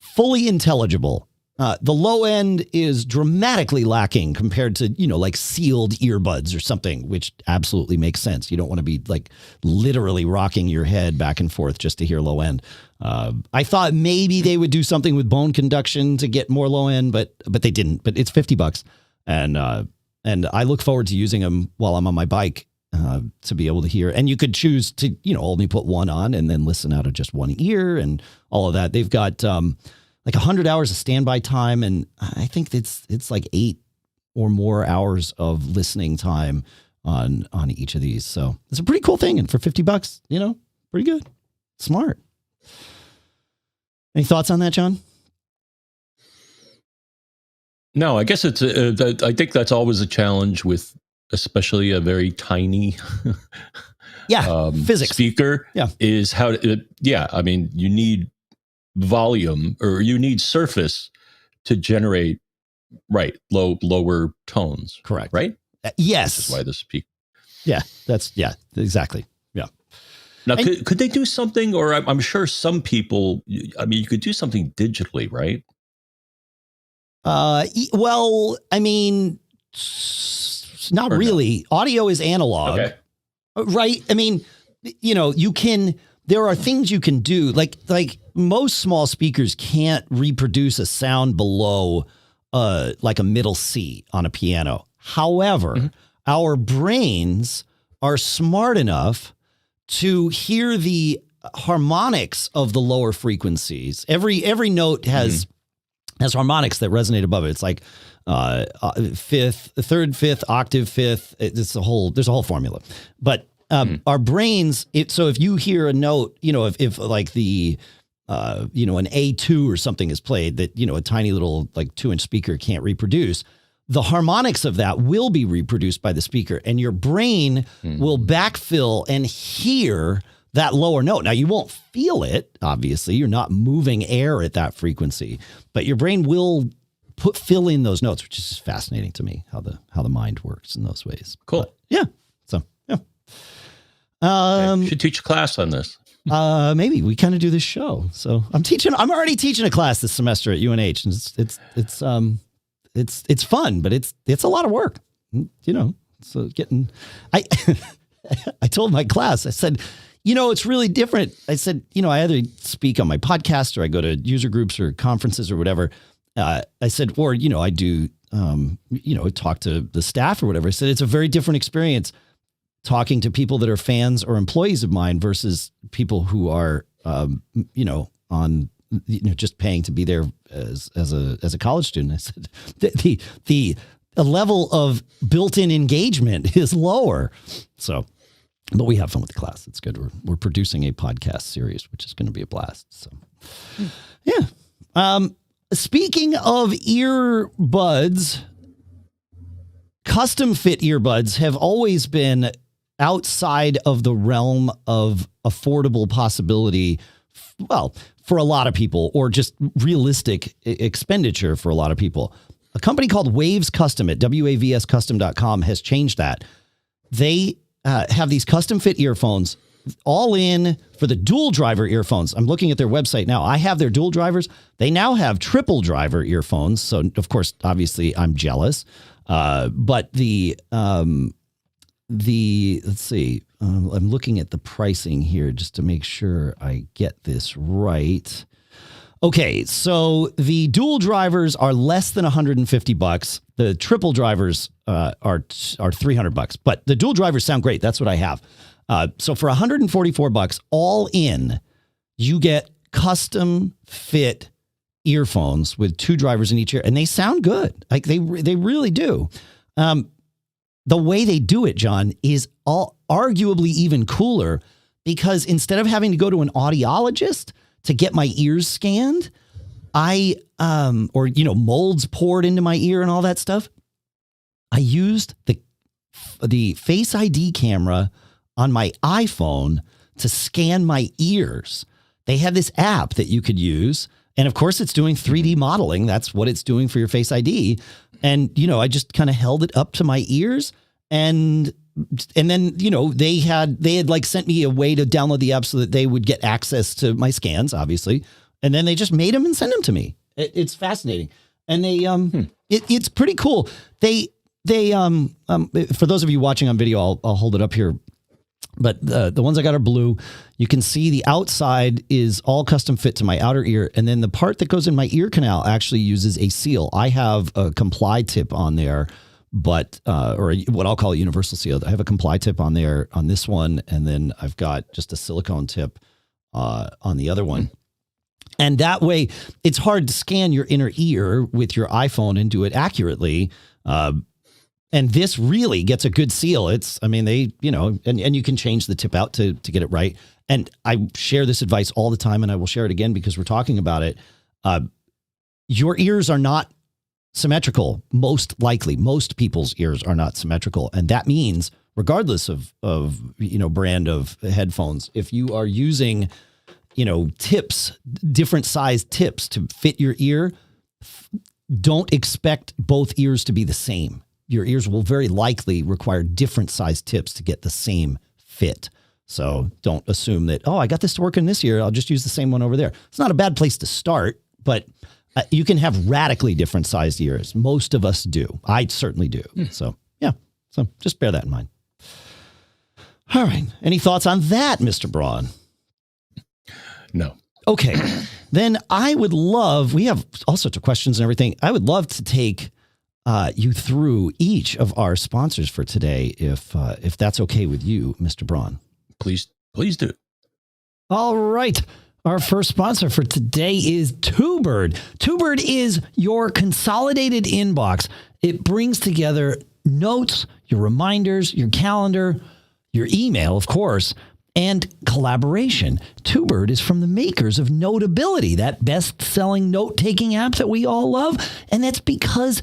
Speaker 1: fully intelligible. The low end is dramatically lacking compared to, like sealed earbuds or something, which absolutely makes sense. You don't want to be like literally rocking your head back and forth just to hear low end. I thought maybe they would do something with bone conduction to get more low end, but they didn't. But it's $50, and I look forward to using them while I'm on my bike. To be able to hear, and you could choose to, only put one on and then listen out of just one ear and all of that. They've got like 100 hours of standby time, and I think it's like 8 or more hours of listening time on each of these. So it's a pretty cool thing, and for $50, pretty good, smart. Any thoughts on that, John?
Speaker 2: No, I guess it's. I think that's always a challenge with, especially a very tiny
Speaker 1: physics
Speaker 2: speaker,
Speaker 1: is
Speaker 2: how I mean, you need volume, or you need surface to generate lower tones,
Speaker 1: correct,
Speaker 2: right?
Speaker 1: Yes,
Speaker 2: this is why the speaker
Speaker 1: exactly.
Speaker 2: Now, could they do something, or I'm sure some people, you could do something digitally, right?
Speaker 1: Well, I mean, not really. No? Audio is analog,
Speaker 2: okay,
Speaker 1: right? I mean, you can there are things you can do. Like most small speakers can't reproduce a sound below like a middle C on a piano. However, our brains are smart enough to hear the harmonics of the lower frequencies. Every note has harmonics that resonate above it. It's like fifth, third, fifth, octave, fifth. There's a whole formula. But our brains. So if you hear a note, if like the an A2 or something is played that a tiny little like 2-inch speaker can't reproduce, the harmonics of that will be reproduced by the speaker, and your brain will backfill and hear that lower note. Now, you won't feel it, obviously. You're not moving air at that frequency, but your brain will fill in those notes, which is fascinating to me, how the mind works in those ways.
Speaker 2: Cool.
Speaker 1: But, yeah. So, yeah.
Speaker 2: Should teach a class on this.
Speaker 1: Maybe we kind of do this show. So I'm already teaching a class this semester at UNH, and it's fun, but it's a lot of work, so I told my class, I said, it's really different. I said, I either speak on my podcast or I go to user groups or conferences or whatever. I said, or, I do, talk to the staff or whatever. I said, it's a very different experience talking to people that are fans or employees of mine versus people who are, on, just paying to be there as a college student. I said, the level of built-in engagement is lower. So, but we have fun with the class. It's good. We're producing a podcast series, which is going to be a blast. So, yeah. Speaking of earbuds, custom fit earbuds have always been outside of the realm of affordable possibility. Well, for a lot of people, or just realistic expenditure for a lot of people. A company called WAVS Custom at WAVScustom.com has changed that. They have these custom fit earphones all in for the dual driver earphones. I'm looking at their website now. I have their dual drivers. They now have triple driver earphones. So of course, obviously I'm jealous. But let's see, I'm looking at the pricing here just to make sure I get this right. Okay, so the dual drivers are less than $150. The triple drivers are $300, but the dual drivers sound great. That's what I have. So for $144 all in, you get custom fit earphones with 2 drivers in each ear, and they sound good. Like they really do. The way they do it, John, is arguably even cooler, because instead of having to go to an audiologist to get my ears scanned, molds poured into my ear and all that stuff, I used the Face ID camera on my iPhone to scan my ears. They had this app that you could use, and of course it's doing 3D modeling. That's what it's doing for your Face ID. And, I just kind of held it up to my ears, and then, they had like sent me a way to download the app so that they would get access to my scans, obviously. And then they just made them and sent them to me. It's fascinating. And they, it's pretty cool. They for those of you watching on video, I'll hold it up here. But the ones I got are blue. You can see the outside is all custom fit to my outer ear. And then the part that goes in my ear canal actually uses a seal. I have a comply tip on there, but or what I'll call a universal seal. I have a comply tip on there on this one. And then I've got just a silicone tip on the other one. And that way, it's hard to scan your inner ear with your iPhone and do it accurately. And this really gets a good seal. and you can change the tip out to get it right. And I share this advice all the time, and I will share it again because we're talking about it. Your ears are not symmetrical. Most likely, most people's ears are not symmetrical. And that means regardless of brand of headphones, if you are using, tips, different size tips to fit your ear, don't expect both ears to be the same. Your ears will very likely require different size tips to get the same fit. So don't assume that, I got this to work in this ear, I'll just use the same one over there. It's not a bad place to start, but you can have radically different sized ears. Most of us do. I certainly do. So, yeah. So just bear that in mind. All right. Any thoughts on that, Mr. Braun?
Speaker 2: No.
Speaker 1: Okay. Then I would love, we have all sorts of questions and everything. I would love to take you through each of our sponsors for today, if that's okay with you, Mr. Braun.
Speaker 2: Please do.
Speaker 1: All right. Our first sponsor for today is TwoBird. TwoBird is your consolidated inbox. It brings together notes, your reminders, your calendar, your email, of course, and collaboration. TwoBird is from the makers of Notability, that best-selling note-taking app that we all love. And that's because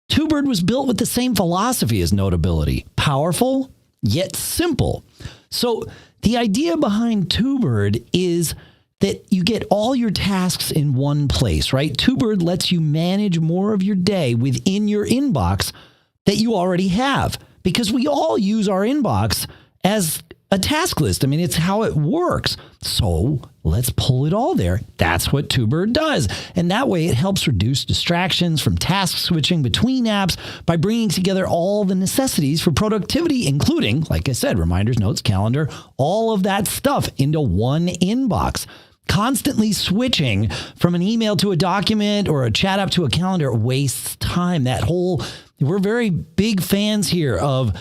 Speaker 1: TwoBird was built with the same philosophy as Notability. Powerful, yet simple. So the idea behind TwoBird is that you get all your tasks in one place, right? TwoBird lets you manage more of your day within your inbox that you already have, because we all use our inbox as a task list. I mean, it's how it works. So let's pull it all there. That's what TwoBird does. And that way it helps reduce distractions from task switching between apps by bringing together all the necessities for productivity, including, like I said, reminders, notes, calendar, all of that stuff into one inbox. Constantly switching from an email to a document or a chat app to a calendar wastes time. We're very big fans here of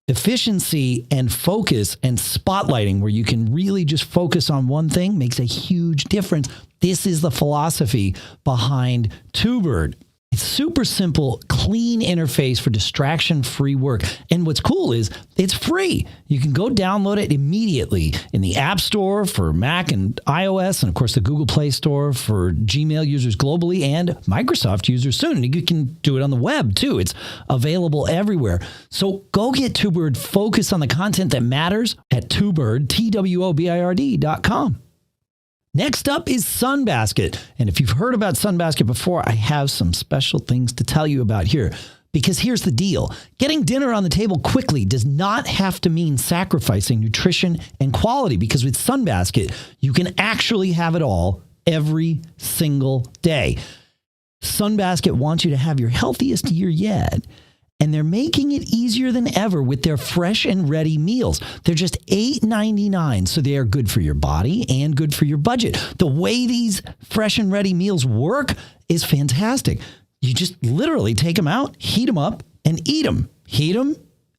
Speaker 1: efficiency and focus and spotlighting, where you can really just focus on one thing, makes a huge difference. This is the philosophy behind TwoBird. It's super simple, clean interface for distraction-free work. And what's cool is it's free. You can go download it immediately in the App Store for Mac and iOS, and of course the Google Play Store for Gmail users globally and Microsoft users soon. And you can do it on the web too. It's available everywhere. So go get TwoBird. Focus on the content that matters at TwoBird, TWOBIRD.com. Next up is Sunbasket. And if you've heard about Sunbasket before, I have some special things to tell you about here. Because here's the deal. Getting dinner on the table quickly does not have to mean sacrificing nutrition and quality, because with Sunbasket, you can actually have it all every single day. Sunbasket wants you to have your healthiest year yet. And they're making it easier than ever with their fresh and ready meals. They're just $8.99, so they are good for your body and good for your budget. The way these fresh and ready meals work is fantastic. You just literally take them out, heat them up, and eat them. Heat them,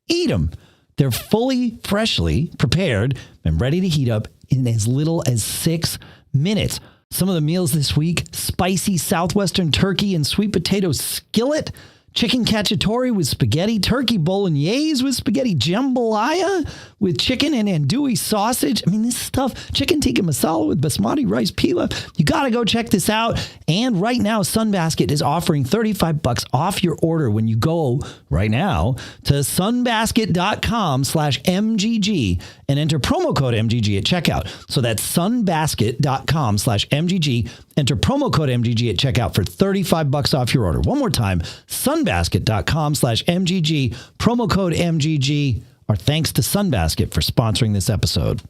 Speaker 1: eat them. They're fully, freshly prepared and ready to heat up in as little as 6 minutes. Some of the meals this week: spicy southwestern turkey and sweet potato skillet, chicken cacciatore with spaghetti, turkey bolognese with spaghetti, jambalaya with chicken and andouille sausage. I mean, this stuff, chicken tikka masala with basmati rice pilaf. You got to go check this out. And right now, Sunbasket is offering $35 off your order when you go right now to sunbasket.com/MGG and enter promo code MGG at checkout. So that's sunbasket.com/MGG. Enter promo code MGG at checkout for $35 off your order. One more time, sunbasket.com/MGG, promo code MGG. Our thanks to Sunbasket for sponsoring this episode.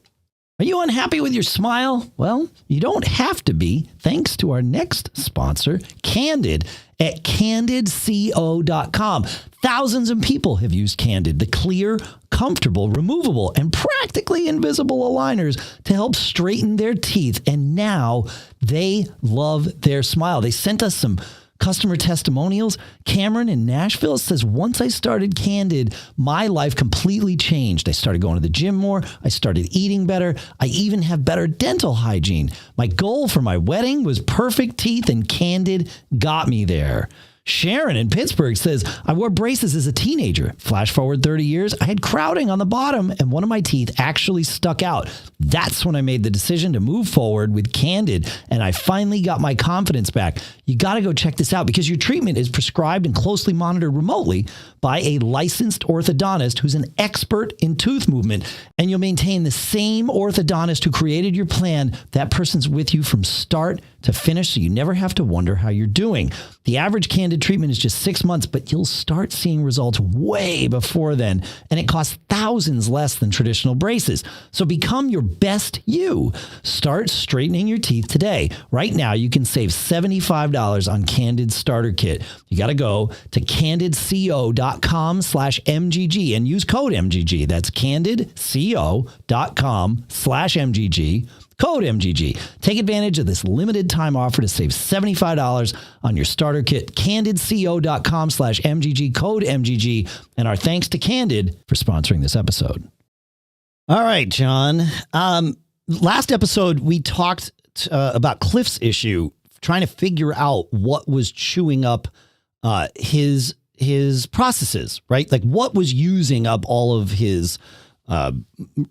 Speaker 1: Are you unhappy with your smile? Well, you don't have to be, thanks to our next sponsor, Candid, at CandidCO.com. Thousands of people have used Candid, the clear, comfortable, removable, and practically invisible aligners to help straighten their teeth. And now they love their smile. They sent us some customer testimonials. Cameron in Nashville says, once I started Candid, my life completely changed. I started going to the gym more. I started eating better. I even have better dental hygiene. My goal for my wedding was perfect teeth, and Candid got me there. Sharon in Pittsburgh says, I wore braces as a teenager. Flash forward 30 years, I had crowding on the bottom and one of my teeth actually stuck out. That's when I made the decision to move forward with Candid, and I finally got my confidence back. You got to go check this out, because your treatment is prescribed and closely monitored remotely by a licensed orthodontist who's an expert in tooth movement, and you'll maintain the same orthodontist who created your plan. That person's with you from start to finish, so you never have to wonder how you're doing. The average Candid treatment is just 6 months, but you'll start seeing results way before then, and it costs thousands thousands less than traditional braces. So become your best you. Start straightening your teeth today. Right now, you can save $75 on Candid Starter Kit. You got to go to candidco.com/MGG and use code MGG. That's candidco.com/MGG. Code MGG. Take advantage of this limited time offer to save $75 on your starter kit. CandidCo.com/MGG. Code MGG. And our thanks to Candid for sponsoring this episode. All right, John. Last episode, we talked about Cliff's issue, trying to figure out what was chewing up his processes, right? Like what was using up all of his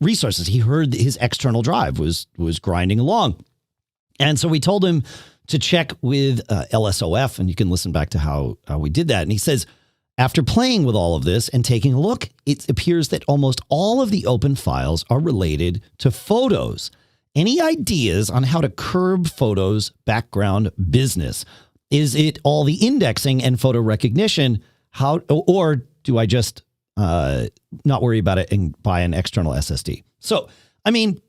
Speaker 1: resources. He heard that his external drive was grinding along. And so we told him to check with LSOF, and you can listen back to how we did that. And he says, after playing with all of this and taking a look, it appears that almost all of the open files are related to photos. Any ideas on how to curb photos background business? Is it all the indexing and photo recognition? Or do I just not worry about it and buy an external SSD? So, I mean,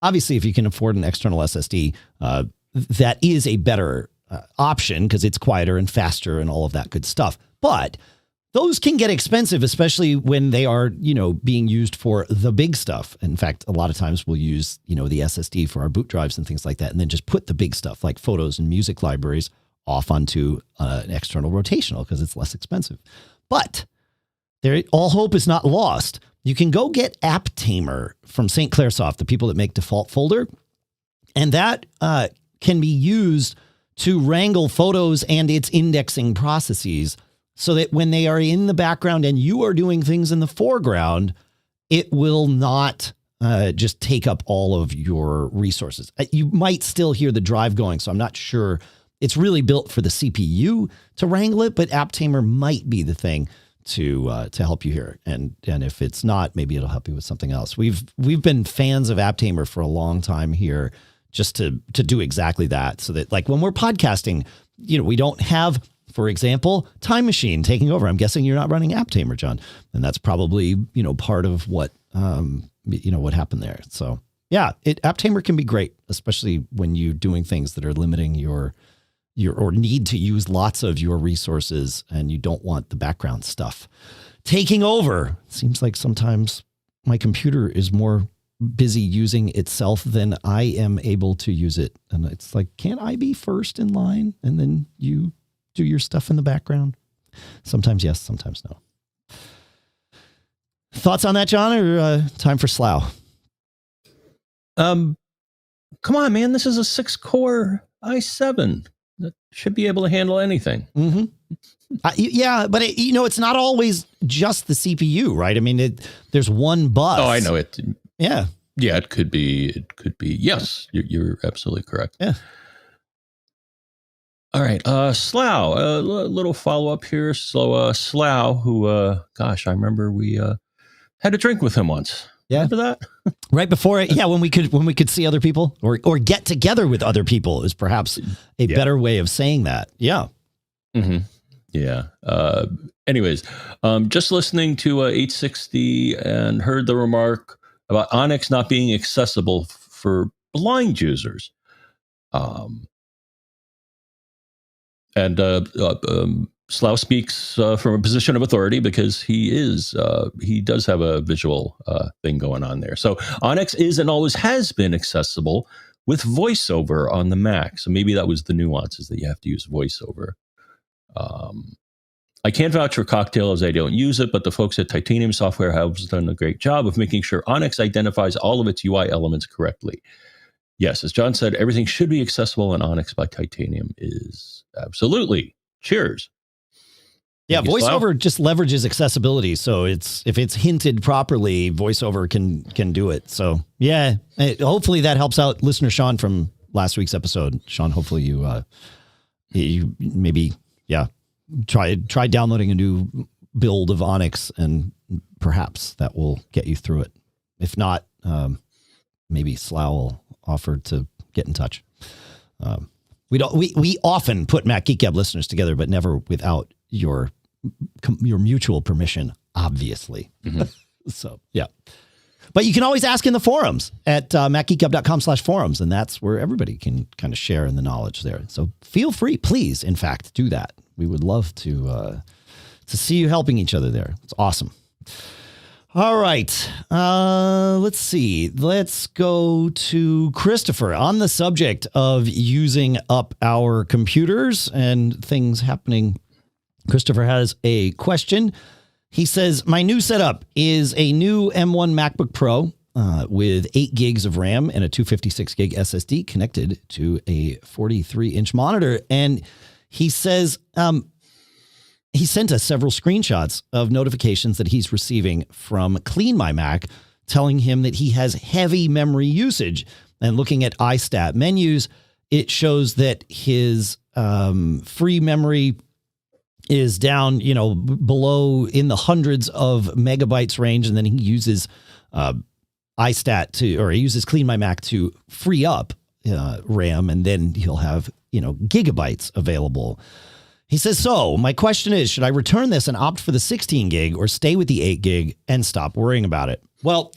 Speaker 1: obviously, if you can afford an external SSD, that is a better option because it's quieter and faster and all of that good stuff. But those can get expensive, especially when they are, being used for the big stuff. In fact, a lot of times we'll use, the SSD for our boot drives and things like that, and then just put the big stuff like photos and music libraries off onto an external rotational because it's less expensive. But all hope is not lost. You can go get AppTamer from St. Clairsoft, the people that make Default Folder, and that can be used to wrangle photos and its indexing processes so that when they are in the background and you are doing things in the foreground, it will not just take up all of your resources. You might still hear the drive going, so I'm not sure. It's really built for the CPU to wrangle it, but AppTamer might be the thing to help you here. And if it's not, maybe it'll help you with something else. We've been fans of AppTamer for a long time here, just to do exactly that. So that like when we're podcasting, we don't have, for example, Time Machine taking over. I'm guessing you're not running AppTamer, John. And that's probably, part of what, what happened there. So yeah, AppTamer can be great, especially when you're doing things that are limiting your or need to use lots of your resources and you don't want the background stuff taking over. Seems like sometimes my computer is more busy using itself than I am able to use it. And it's like, can't I be first in line and then you do your stuff in the background? Sometimes yes, sometimes no. Thoughts on that, John, or time for Slough?
Speaker 2: Come on, man. This is a 6-core i7. That should be able to handle anything.
Speaker 1: Mm-hmm. Yeah, but it's not always just the CPU, right? I mean, there's one bus.
Speaker 2: Oh, I know it.
Speaker 1: Yeah.
Speaker 2: Yeah, it could be. It could be. Yes, you're absolutely correct.
Speaker 1: Yeah.
Speaker 2: All right. Slough, a little follow up here. So Slough, who, I remember we had a drink with him once.
Speaker 1: Yeah.
Speaker 2: Remember that?
Speaker 1: Right before it. Yeah. When we could see other people or get together with other people is perhaps a better way of saying that. Yeah.
Speaker 2: Mm-hmm. Yeah. Anyways, just listening to 860 and heard the remark about Onyx not being accessible for blind users. Slough speaks from a position of authority because he does have a visual thing going on there. So Onyx is and always has been accessible with VoiceOver on the Mac. So maybe that was the nuances that you have to use VoiceOver. I can't vouch for Cocktail as I don't use it, but the folks at Titanium Software have done a great job of making sure Onyx identifies all of its UI elements correctly. Yes, as John said, everything should be accessible, and Onyx by Titanium is absolutely. Cheers.
Speaker 1: Yeah, VoiceOver just leverages accessibility, so if it's hinted properly, VoiceOver can do it. So yeah, hopefully that helps out listener Sean from last week's episode. Sean, hopefully you maybe try downloading a new build of Onyx, and perhaps that will get you through it. If not, maybe Slough will offer to get in touch. We often put Mac Geek Gab listeners together, but never without your mutual permission, obviously.
Speaker 2: Mm-hmm.
Speaker 1: So, yeah. But you can always ask in the forums at macgeekgab.com/forums, and that's where everybody can kind of share in the knowledge there. So feel free, please, in fact, do that. We would love to see you helping each other there. It's awesome. All right. Let's see. Let's go to Christopher on the subject of using up our computers and things happening. Christopher has a question. He says, my new setup is a new M1 MacBook Pro with 8 gigs of RAM and a 256 gig SSD connected to a 43-inch monitor. And he says he sent us several screenshots of notifications that he's receiving from Clean My Mac, telling him that he has heavy memory usage. And looking at iStat menus, it shows that his free memory is down, below in the hundreds of megabytes range. And then he uses iStat he uses Clean My Mac to free up RAM, and then he'll have, gigabytes available. He says, so my question is, should I return this and opt for the 16 gig or stay with the 8 gig and stop worrying about it? Well,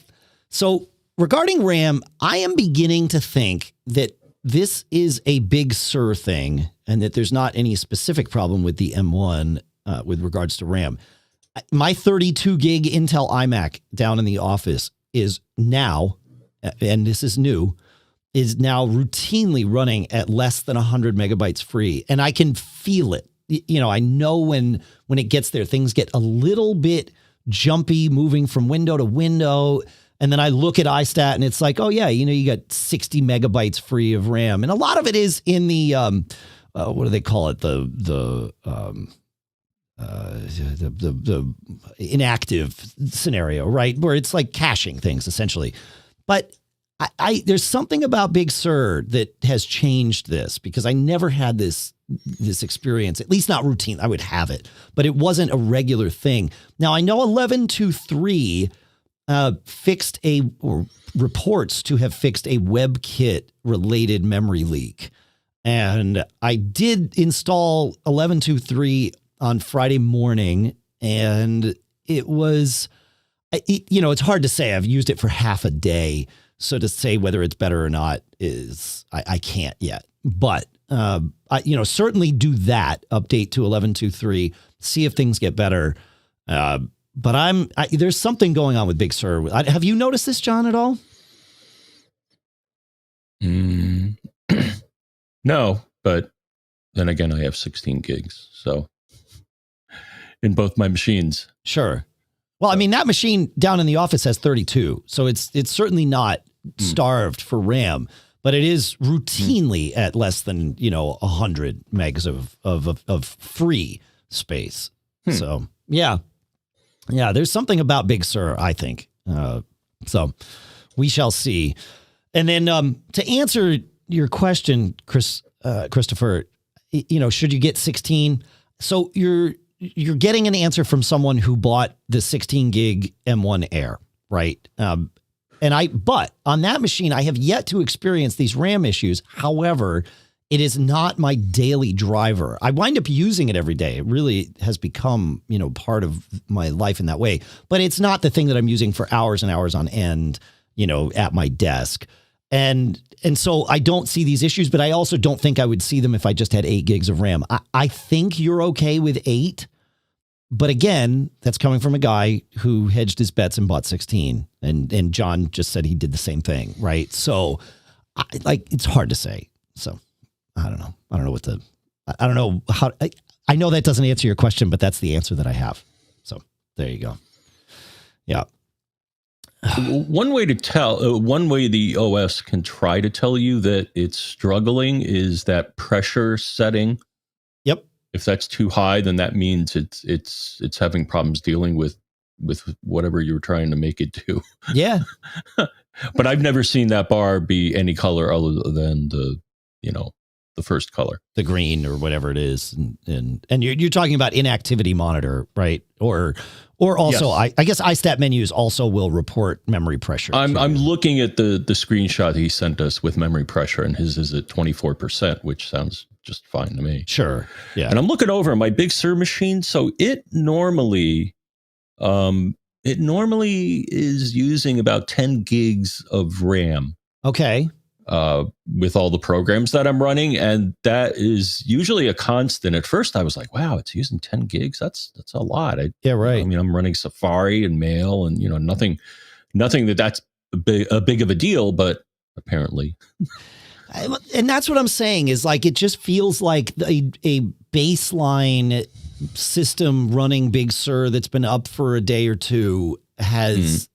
Speaker 1: so regarding RAM, I am beginning to think that this is a Big Sur thing and that there's not any specific problem with the M1 with regards to RAM. My 32 gig Intel iMac down in the office is now, and this is new, is now routinely running at less than 100 megabytes free. And I can feel it. I know when it gets there, things get a little bit jumpy, moving from window to window. And then I look at iStat and it's like, oh yeah, you got 60 megabytes free of RAM. And a lot of it is in the, what do they call it? The inactive scenario, right? Where it's like caching things essentially. But there's something about Big Sur that has changed this, because I never had this experience, at least not routine. I would have it, but it wasn't a regular thing. Now I know 11.2.3 reports to have fixed a WebKit related memory leak. And I did install 11.2.3 on Friday morning, and it was, it's hard to say. I've used it for half a day. So to say whether it's better or not is, I can't yet, but, certainly do that, update to 11.2.3, see if things get better. But there's something going on with Big Sur. Have you noticed this, John, at all?
Speaker 2: No, but then again, I have 16 gigs. So in both my machines.
Speaker 1: Sure. Well, I mean, that machine down in the office has 32. So it's certainly not starved for RAM, but it is routinely at less than, 100 megs of free space. So, yeah. Yeah, there's something about Big Sur, I think. So we shall see. And then to answer your question, Christopher, should you get 16? So you're getting an answer from someone who bought the 16 gig M1 Air, right? But on that machine, I have yet to experience these RAM issues. However, it is not my daily driver. I wind up using it every day. It really has become, part of my life in that way. But it's not the thing that I'm using for hours and hours on end, at my desk. And so I don't see these issues, but I also don't think I would see them if I just had 8 gigs of RAM. I think you're okay with 8. But again, that's coming from a guy who hedged his bets and bought 16. And John just said he did the same thing, right? So it's hard to say. So I don't know. I don't know how, I know that doesn't answer your question, but that's the answer that I have. So there you go. Yeah.
Speaker 2: One way the OS can try to tell you that it's struggling is that pressure setting.
Speaker 1: Yep.
Speaker 2: If that's too high, then that means it's having problems dealing with whatever you're trying to make it do.
Speaker 1: Yeah.
Speaker 2: But I've never seen that bar be any color other than the first color,
Speaker 1: the green or whatever it is. And you're talking about inactivity monitor, right? Or also, yes. I guess iStat menus also will report memory pressure.
Speaker 2: I'm looking at the screenshot he sent us with memory pressure, and his is at 24%, which sounds just fine to me.
Speaker 1: Sure. Yeah.
Speaker 2: And I'm looking over my Big Sur machine. So it normally, It normally is using about 10 gigs of RAM.
Speaker 1: Okay.
Speaker 2: With all the programs that I'm running, and that is usually a constant. At first, I was like, "Wow, it's using 10 gigs. That's a lot."
Speaker 1: Yeah, right.
Speaker 2: I mean, I'm running Safari and Mail, and nothing that's a big of a deal, but apparently.
Speaker 1: And that's what I'm saying is like it just feels like a baseline system running Big Sur that's been up for a day or two has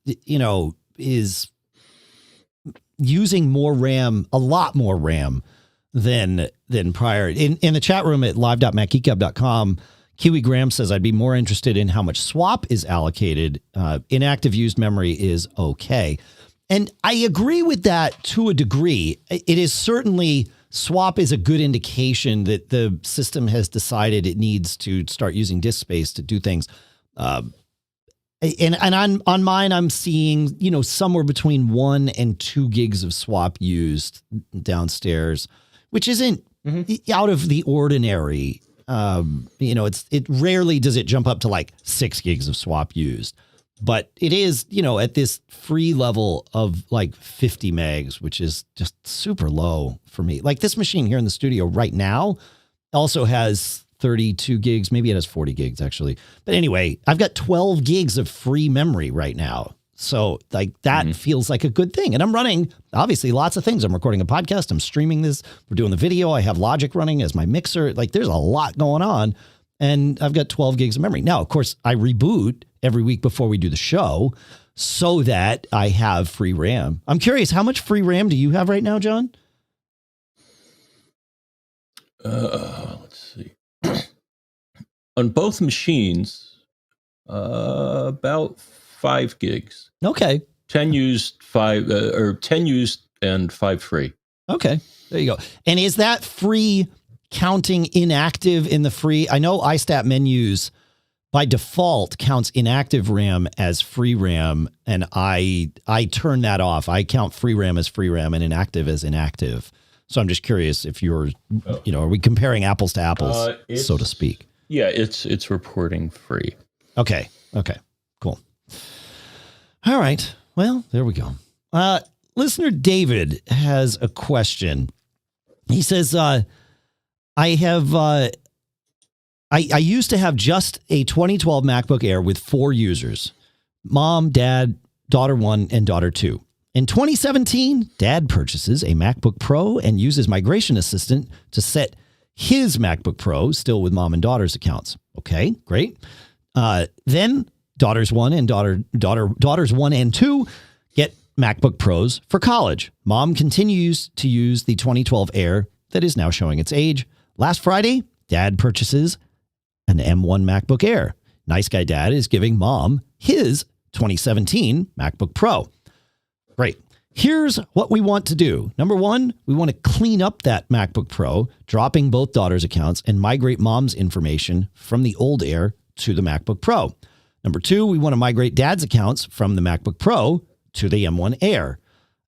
Speaker 1: is using more RAM, a lot more RAM than prior. In the chat room at live.macgeekgab.com, Kiwi Graham says, I'd be more interested in how much swap is allocated. Inactive used memory is okay. And I agree with that to a degree. It is certainly, swap is a good indication that the system has decided it needs to start using disk space to do things. And on mine, I'm seeing, somewhere between 1 and 2 gigs of swap used downstairs, which isn't out of the ordinary. It rarely does it jump up to like 6 gigs of swap used, but it is, at this free level of like 50 megs, which is just super low for me. Like this machine here in the studio right now also has 32 gigs. Maybe it has 40 gigs actually. But anyway, I've got 12 gigs of free memory right now. So like that feels like a good thing. And I'm running obviously lots of things. I'm recording a podcast. I'm streaming this. We're doing the video. I have Logic running as my mixer. Like there's a lot going on and I've got 12 gigs of memory. Now, of course, I reboot every week before we do the show so that I have free RAM. I'm curious, how much free RAM do you have right now, John?
Speaker 2: Let's see. On both machines, about 5 gigs.
Speaker 1: Okay.
Speaker 2: 10 used, 5 or 10 used and 5 free.
Speaker 1: Okay. There you go. And is that free counting inactive in the free? I know iStat menus by default counts inactive RAM as free RAM, and I turn that off. I count free RAM as free RAM and inactive as inactive. So I'm just curious if you're, are we comparing apples to apples, so to speak?
Speaker 2: Yeah, it's reporting free.
Speaker 1: Okay. Cool. All right. Well, there we go. Listener David has a question. He says, I used to have just a 2012 MacBook Air with 4 users, mom, dad, daughter 1, and daughter 2. In 2017, dad purchases a MacBook Pro and uses Migration Assistant to set his MacBook Pro, still with mom and daughter's accounts. Okay, great. Then daughters 1 and daughters 1 and 2 get MacBook Pros for college. Mom continues to use the 2012 Air that is now showing its age. Last Friday, dad purchases an M1 MacBook Air. Nice guy dad is giving mom his 2017 MacBook Pro. Great. Here's what we want to do. Number 1, we want to clean up that MacBook Pro, dropping both daughters' accounts and migrate mom's information from the old Air to the MacBook Pro. Number 2, we want to migrate dad's accounts from the MacBook Pro to the M1 Air.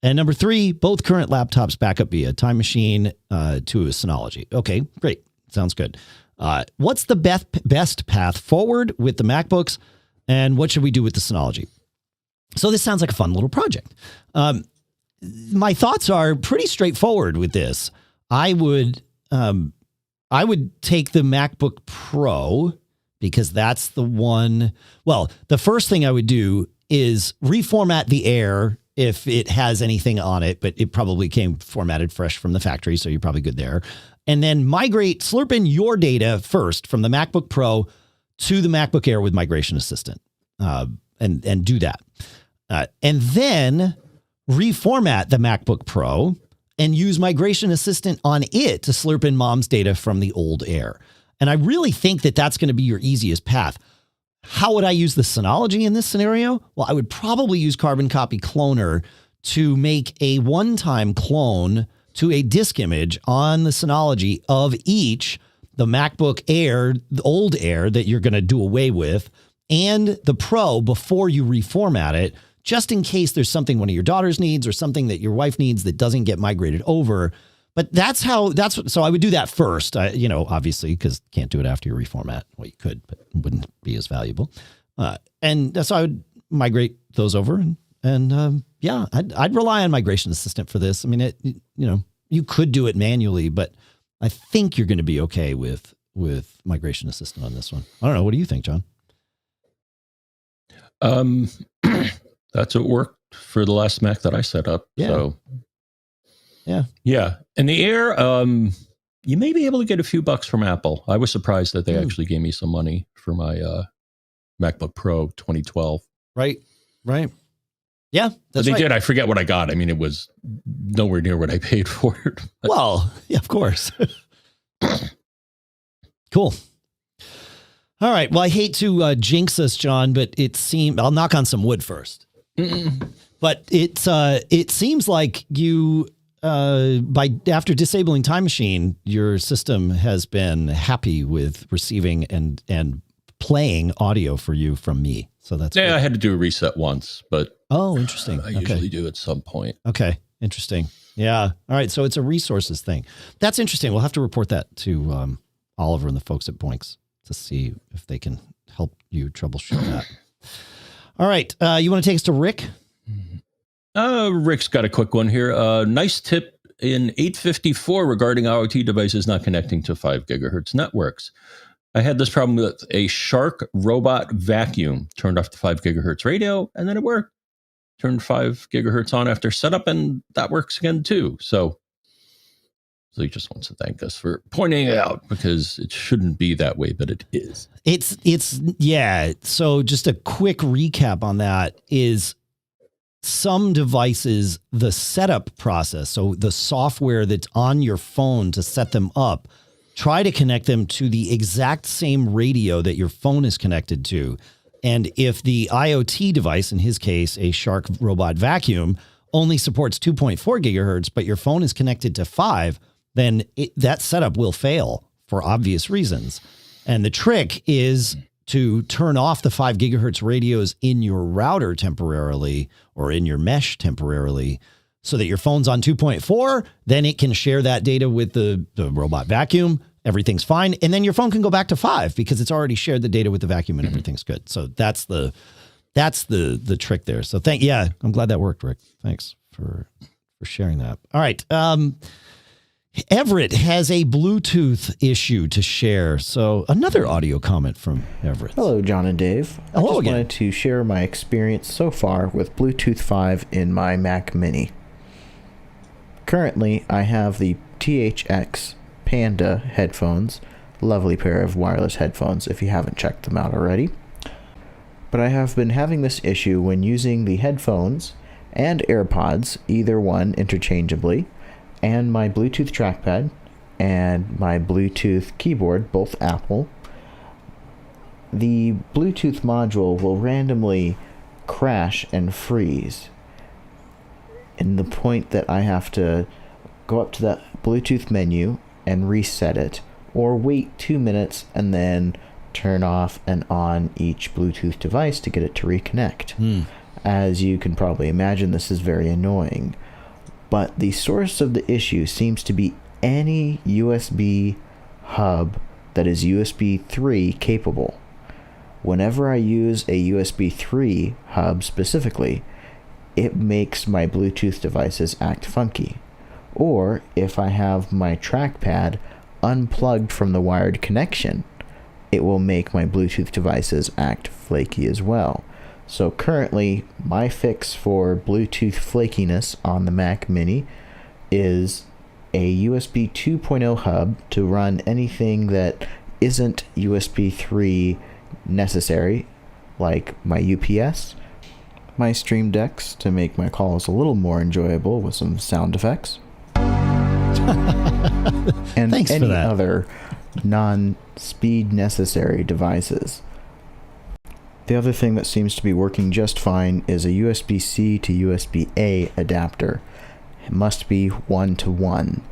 Speaker 1: And number 3, both current laptops back up via Time Machine to a Synology. Okay, great. Sounds good. What's the best path forward with the MacBooks, and what should we do with the Synology? So this sounds like a fun little project. My thoughts are pretty straightforward with this. I would take the MacBook Pro because that's the one. Well, the first thing I would do is reformat the Air if it has anything on it, but it probably came formatted fresh from the factory, so you're probably good there. And then slurp in your data first from the MacBook Pro to the MacBook Air with Migration Assistant, and do that. And then reformat the MacBook Pro and use Migration Assistant on it to slurp in mom's data from the old Air. And I really think that that's going to be your easiest path. How would I use the Synology in this scenario? Well, I would probably use Carbon Copy Cloner to make a one-time clone to a disk image on the Synology of each, the MacBook Air, the old Air that you're going to do away with, and the Pro before you reformat it, just in case there's something one of your daughters needs or something that your wife needs that doesn't get migrated over. But so I would do that first, obviously, because can't do it after you reformat. Well, you could, but it wouldn't be as valuable. And so I would migrate those over. And yeah, I'd rely on Migration Assistant for this. I mean, you could do it manually, but I think you're going to be okay with Migration Assistant on this one. I don't know. What do you think, John?
Speaker 2: That's what worked for the last Mac that I set up.
Speaker 1: Yeah.
Speaker 2: So
Speaker 1: yeah.
Speaker 2: And the Air, you may be able to get a few bucks from Apple. I was surprised that they actually gave me some money for my MacBook Pro 2012.
Speaker 1: Right. Yeah,
Speaker 2: but they did. I forget what I got. I mean, it was nowhere near what I paid for it.
Speaker 1: Well, yeah, of course. Cool. All right. Well, I hate to jinx us, John, but it seems I'll knock on some wood first. But it seems like you after disabling Time Machine, your system has been happy with receiving and playing audio for you from me. So that's
Speaker 2: yeah.
Speaker 1: good.
Speaker 2: I had to do a reset once, but
Speaker 1: interesting.
Speaker 2: I usually do at some point.
Speaker 1: Okay, interesting. Yeah. All right. So it's a resources thing. That's interesting. We'll have to report that to Oliver and the folks at Boinks to see if they can help you troubleshoot that. All right. You want to take us to Rick?
Speaker 2: Rick's got a quick one here. Nice tip in 854 regarding IoT devices not connecting to 5 gigahertz networks. I had this problem with a Shark robot vacuum. Turned off the 5 gigahertz radio, and then it worked. Turned 5 gigahertz on after setup, and that works again too. So he just wants to thank us for pointing it out because it shouldn't be that way, but it is.
Speaker 1: Yeah. So just a quick recap on that is some devices, the setup process, so the software that's on your phone to set them up, try to connect them to the exact same radio that your phone is connected to. And if the IoT device, in his case, a Shark robot vacuum, only supports 2.4 gigahertz, but your phone is connected to 5, then that setup will fail for obvious reasons. And the trick is to turn off the 5 gigahertz radios in your router temporarily or in your mesh temporarily so that your phone's on 2.4, then it can share that data with the robot vacuum. Everything's fine. And then your phone can go back to 5 because it's already shared the data with the vacuum and everything's good. So that's the trick there. So I'm glad that worked, Rick. Thanks for sharing that. All right. Everett has a Bluetooth issue to share. So another audio comment from Everett.
Speaker 4: Hello, John and Dave.
Speaker 1: Hello
Speaker 4: I just
Speaker 1: again.
Speaker 4: wanted to share my experience so far with Bluetooth 5 in my Mac Mini. Currently, I have the THX Panda headphones. Lovely pair of wireless headphones if you haven't checked them out already. But I have been having this issue when using the headphones and AirPods, either one interchangeably, and my Bluetooth trackpad and my Bluetooth keyboard, both Apple. The Bluetooth module will randomly crash and freeze in the point that I have to go up to that Bluetooth menu and reset it, or wait 2 minutes and then turn off and on each Bluetooth device to get it to reconnect. As you can probably imagine, this is very annoying. But the source of the issue seems to be any USB hub that is USB 3 capable. Whenever I use a USB 3 hub specifically, it makes my Bluetooth devices act funky. Or if I have my trackpad unplugged from the wired connection, it will make my Bluetooth devices act flaky as well. So currently, my fix for Bluetooth flakiness on the Mac Mini is a USB 2.0 hub to run anything that isn't USB 3 necessary, like my UPS, my Stream Decks to make my calls a little more enjoyable with some sound effects, and
Speaker 1: Thanks for
Speaker 4: any
Speaker 1: that.
Speaker 4: other non-speed necessary devices. The other thing that seems to be working just fine is a USB-C to USB-A adapter. It must be 1-to-1.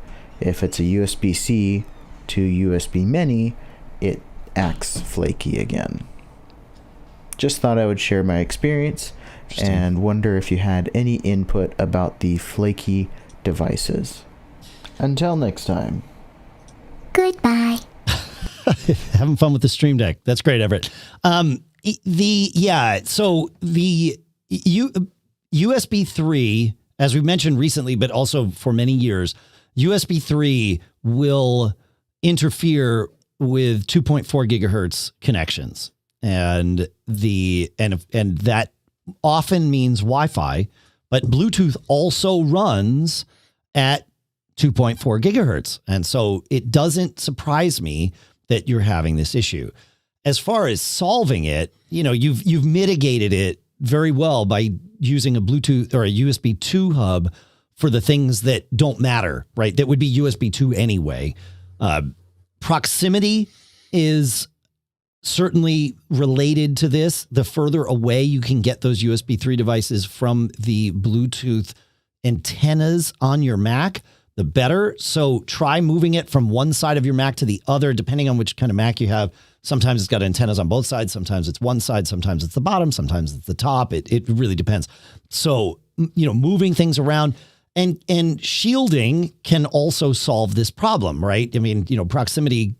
Speaker 4: If it's a USB-C to USB Mini, it acts flaky again. Just thought I would share my experience and wonder if you had any input about the flaky devices. Until next time.
Speaker 5: Goodbye.
Speaker 1: Having fun with the Stream Deck. That's great, Everett. So the USB 3, as we mentioned recently, but also for many years, USB 3 will interfere with 2.4 gigahertz connections, and that often means Wi-Fi, but Bluetooth also runs at 2.4 gigahertz, and so it doesn't surprise me that you're having this issue. As far as solving it, you've mitigated it very well by using a Bluetooth or a USB 2 hub for the things that don't matter, right? That would be USB 2 anyway. Proximity is certainly related to this. The further away you can get those USB 3 devices from the Bluetooth antennas on your Mac, the better. So try moving it from one side of your Mac to the other, depending on which kind of Mac you have. Sometimes it's got antennas on both sides. Sometimes it's one side. Sometimes it's the bottom. Sometimes it's the top. It really depends. So, moving things around and shielding can also solve this problem, right? I mean, proximity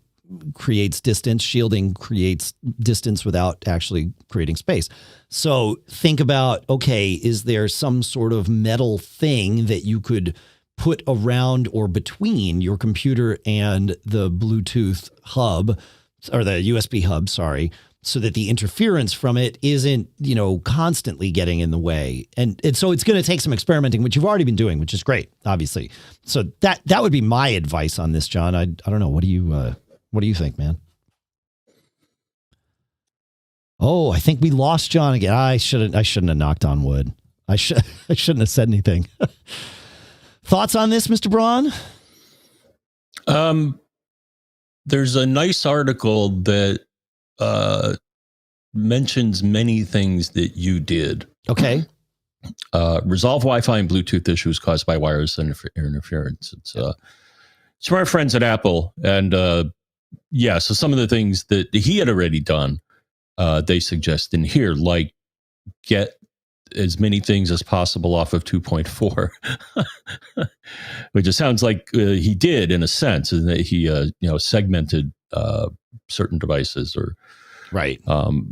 Speaker 1: creates distance. Shielding creates distance without actually creating space. So think about, okay, is there some sort of metal thing that you could put around or between your computer and the Bluetooth hub, or the USB hub, sorry, so that the interference from it isn't, constantly getting in the way. And so it's going to take some experimenting, which you've already been doing, which is great, obviously. So that would be my advice on this, John. I don't know. What do you think, man? Oh, I think we lost John again. I shouldn't have knocked on wood. I shouldn't have said anything. Thoughts on this, Mr. Braun?
Speaker 2: There's a nice article that mentions many things that you did.
Speaker 1: Okay.
Speaker 2: Resolve Wi-Fi and Bluetooth issues caused by wireless interference. It's from our friends at Apple. And so some of the things that he had already done, they suggest in here, like get as many things as possible off of 2.4, which it sounds like he did in a sense, and that he segmented certain devices or
Speaker 1: right.
Speaker 2: And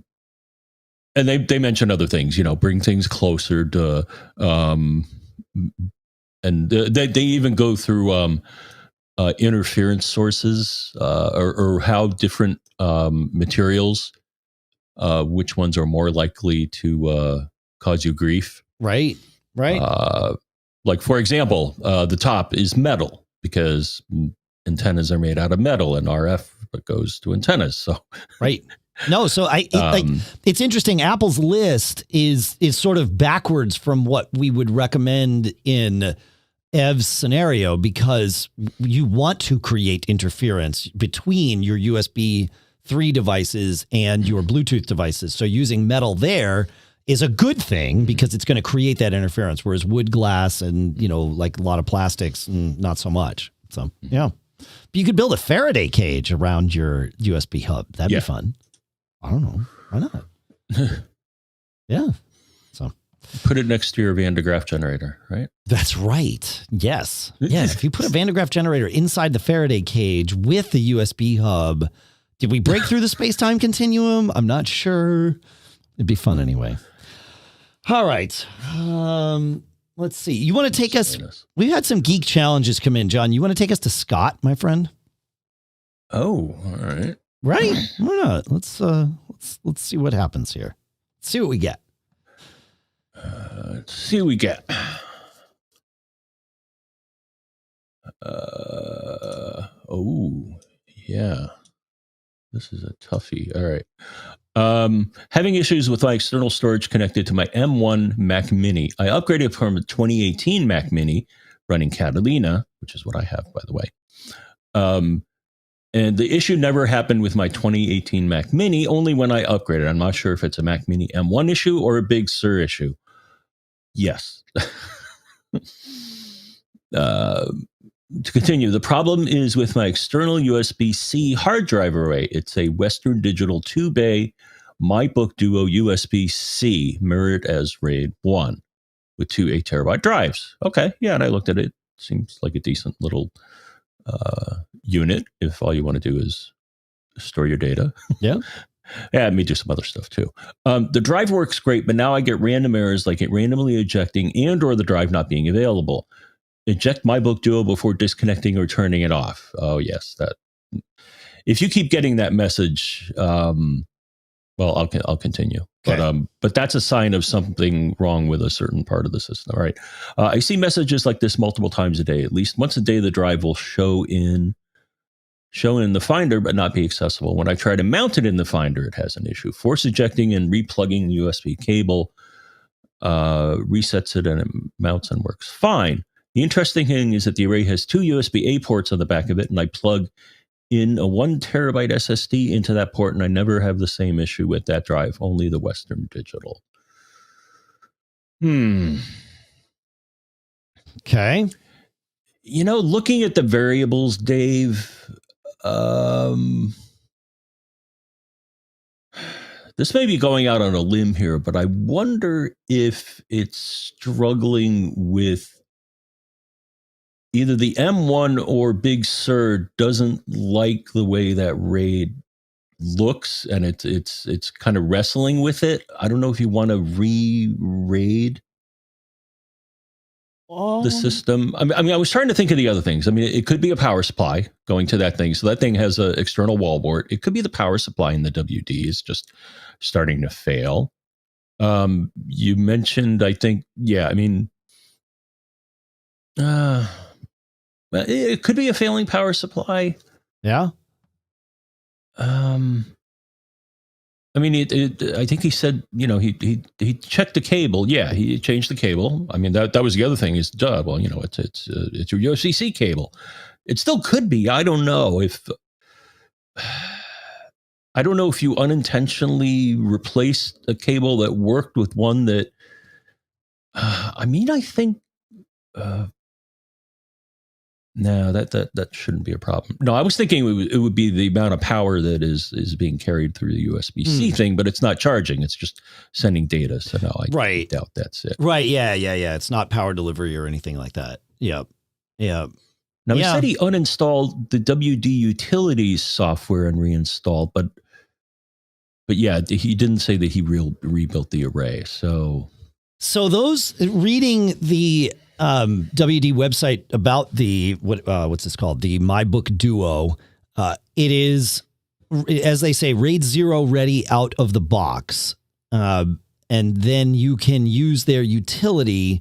Speaker 2: they mention other things, bring things closer to, and they even go through interference sources or how different materials, which ones are more likely to cause you grief.
Speaker 1: Right.
Speaker 2: Like, for example, the top is metal because antennas are made out of metal, and RF goes to antennas. So
Speaker 1: right. No, so it's interesting. Apple's list is sort of backwards from what we would recommend in Ev's scenario, because you want to create interference between your USB 3 devices and your Bluetooth devices. So using metal there is a good thing because it's going to create that interference, whereas wood, glass, and, like a lot of plastics, not so much. So, yeah. But you could build a Faraday cage around your USB hub. That'd be fun. I don't know. Why not? Yeah. So
Speaker 2: put it next to your Van de Graaff generator, right?
Speaker 1: That's right. Yes. Yeah. If you put a Van de Graaff generator inside the Faraday cage with the USB hub, did we break through the space-time continuum? I'm not sure. It'd be fun anyway. All right. Let's see. You want to take us? We've had some geek challenges come in, John. You want to take us to Scott, my friend?
Speaker 2: Oh, all right.
Speaker 1: Right? Why not? Let's see what happens here. Let's see what we get.
Speaker 2: Let's see what we get. Oh, yeah. This is a toughie. All right. Having issues with my external storage connected to my M1 Mac Mini. I upgraded from a 2018 Mac Mini running Catalina, which is what I have, by the way. And the issue never happened with my 2018 Mac Mini, only when I upgraded. I'm not sure if it's a Mac Mini M1 issue or a Big Sur issue. Yes. To continue, the problem is with my external USB-C hard drive array. It's a Western Digital 2-bay MyBook Duo USB-C mirrored as RAID 1 with 2 8-terabyte drives. Okay, yeah, and I looked at it. Seems like a decent little unit if all you want to do is store your data.
Speaker 1: Yeah.
Speaker 2: Yeah, it may do some other stuff too. The drive works great, but now I get random errors like it randomly ejecting and or the drive not being available. Eject MyBook Duo before disconnecting or turning it off. Oh, yes. That. If you keep getting that message, well, I'll continue.
Speaker 1: Okay.
Speaker 2: But that's a sign of something wrong with a certain part of the system. All right. I see messages like this multiple times a day. At least once a day, the drive will show in the Finder, but not be accessible. When I try to mount it in the Finder, it has an issue. Force ejecting and replugging the USB cable resets it and it mounts and works fine. The interesting thing is that the array has 2 USB-A ports on the back of it, and I plug in a 1 terabyte SSD into that port, and I never have the same issue with that drive, only the Western Digital.
Speaker 1: Okay.
Speaker 2: You know, looking at the variables, Dave, this may be going out on a limb here, but I wonder if it's struggling with either the M1 or Big Sur doesn't like the way that RAID looks, and it's kind of wrestling with it. I don't know if you want to re-RAID the system. I mean, I was trying to think of the other things. I mean, it could be a power supply going to that thing. So that thing has an external wall board. It could be the power supply in the WD is just starting to fail. You mentioned, I think, yeah, I mean, it could be a failing power supply.
Speaker 1: Yeah.
Speaker 2: I mean, I think he said, you know, he checked the cable. Yeah, he changed the cable. I mean, that was the other thing is, well, you know, it's your USB-C cable. It still could be. I don't know if you unintentionally replaced a cable that worked with one that. I mean, I think. No, that shouldn't be a problem. No, I was thinking it would be the amount of power that is being carried through the USB-C thing, but it's not charging. It's just sending data. So no, I doubt that's it.
Speaker 1: Right. Yeah. It's not power delivery or anything like that. Yep. Yeah.
Speaker 2: Now, he said he uninstalled the WD Utilities software and reinstalled, but yeah, he didn't say that he rebuilt the array. So
Speaker 1: those reading the WD website about the what's this called, the MyBook Duo, it is, as they say, RAID 0 ready out of the box, and then you can use their utility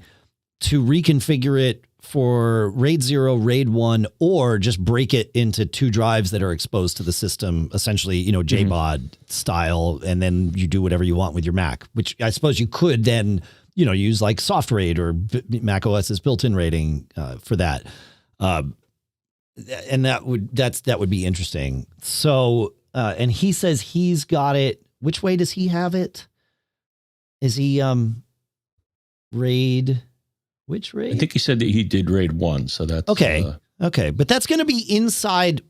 Speaker 1: to reconfigure it for RAID 0, RAID 1, or just break it into 2 drives that are exposed to the system, essentially, you know, JBOD style, and then you do whatever you want with your Mac, which I suppose you could then, you know, use like soft RAID or macOS's built-in rating for that. And that would be interesting. So, and he says he's got it. Which way does he have it? Is he RAID? Which RAID?
Speaker 2: I think he said that he did RAID 1. So that's
Speaker 1: okay. Okay. But that's going to be inside.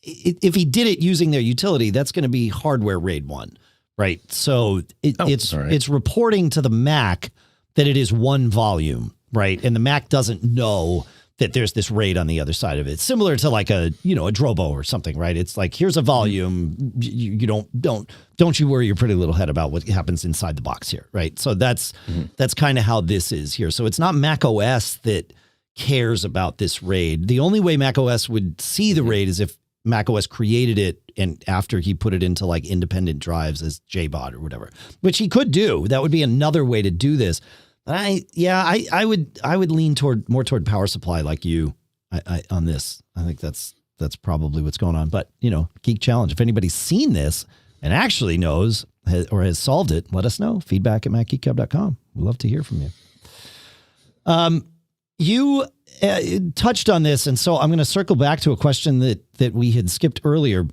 Speaker 1: If he did it using their utility, that's going to be hardware RAID 1. Right. So it's reporting to the Mac that it is 1 volume. Right. And the Mac doesn't know that there's this RAID on the other side of it. Similar to like a Drobo or something. Right. It's like, here's a volume. You don't you worry your pretty little head about what happens inside the box here. Right. So that's kind of how this is here. So it's not macOS that cares about this RAID. The only way macOS would see the RAID is if macOS created it and after he put it into like independent drives as JBOD or whatever, which he could do. That would be another way to do this. But I would lean more toward power supply like you on this. I think that's probably what's going on. But, you know, Geek Challenge, if anybody's seen this and actually knows or has solved it, let us know. Feedback at macgeekgab.com. We'd love to hear from you. You touched on this, and so I'm going to circle back to a question that we had skipped earlier,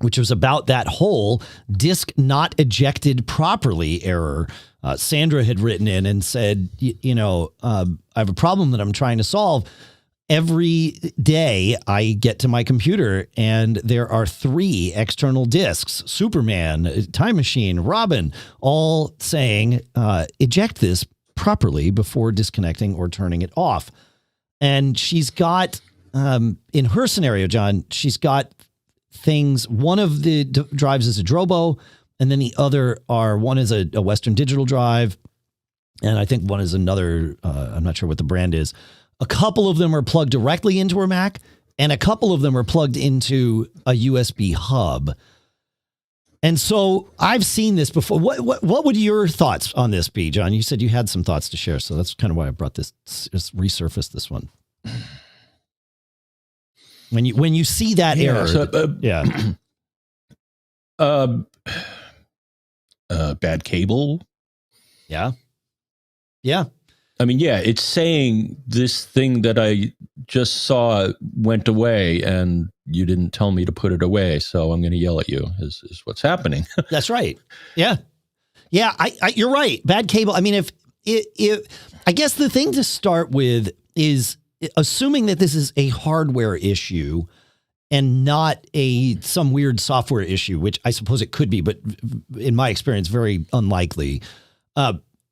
Speaker 1: which was about that whole disk not ejected properly error. Sandra had written in and said, I have a problem that I'm trying to solve. Every day I get to my computer and there are 3 external disks, Superman, Time Machine, Robin, all saying, eject this properly before disconnecting or turning it off. And she's got, in her scenario, John, she's got things. One of the drives is a Drobo, and then the other one is a Western Digital drive. And I think one is another, I'm not sure what the brand is. A couple of them are plugged directly into her Mac, and a couple of them are plugged into a USB hub. And so I've seen this before. What would your thoughts on this be, John? You said you had some thoughts to share, so that's kind of why I brought this, just resurfaced this one. When you see that error,
Speaker 2: bad cable.
Speaker 1: Yeah.
Speaker 2: I mean, it's saying this thing that I just saw went away and you didn't tell me to put it away. So I'm going to yell at you is what's happening.
Speaker 1: That's right. Yeah. You're right. Bad cable. I mean, if I guess the thing to start with is assuming that this is a hardware issue and not some weird software issue, which I suppose it could be, but in my experience, very unlikely.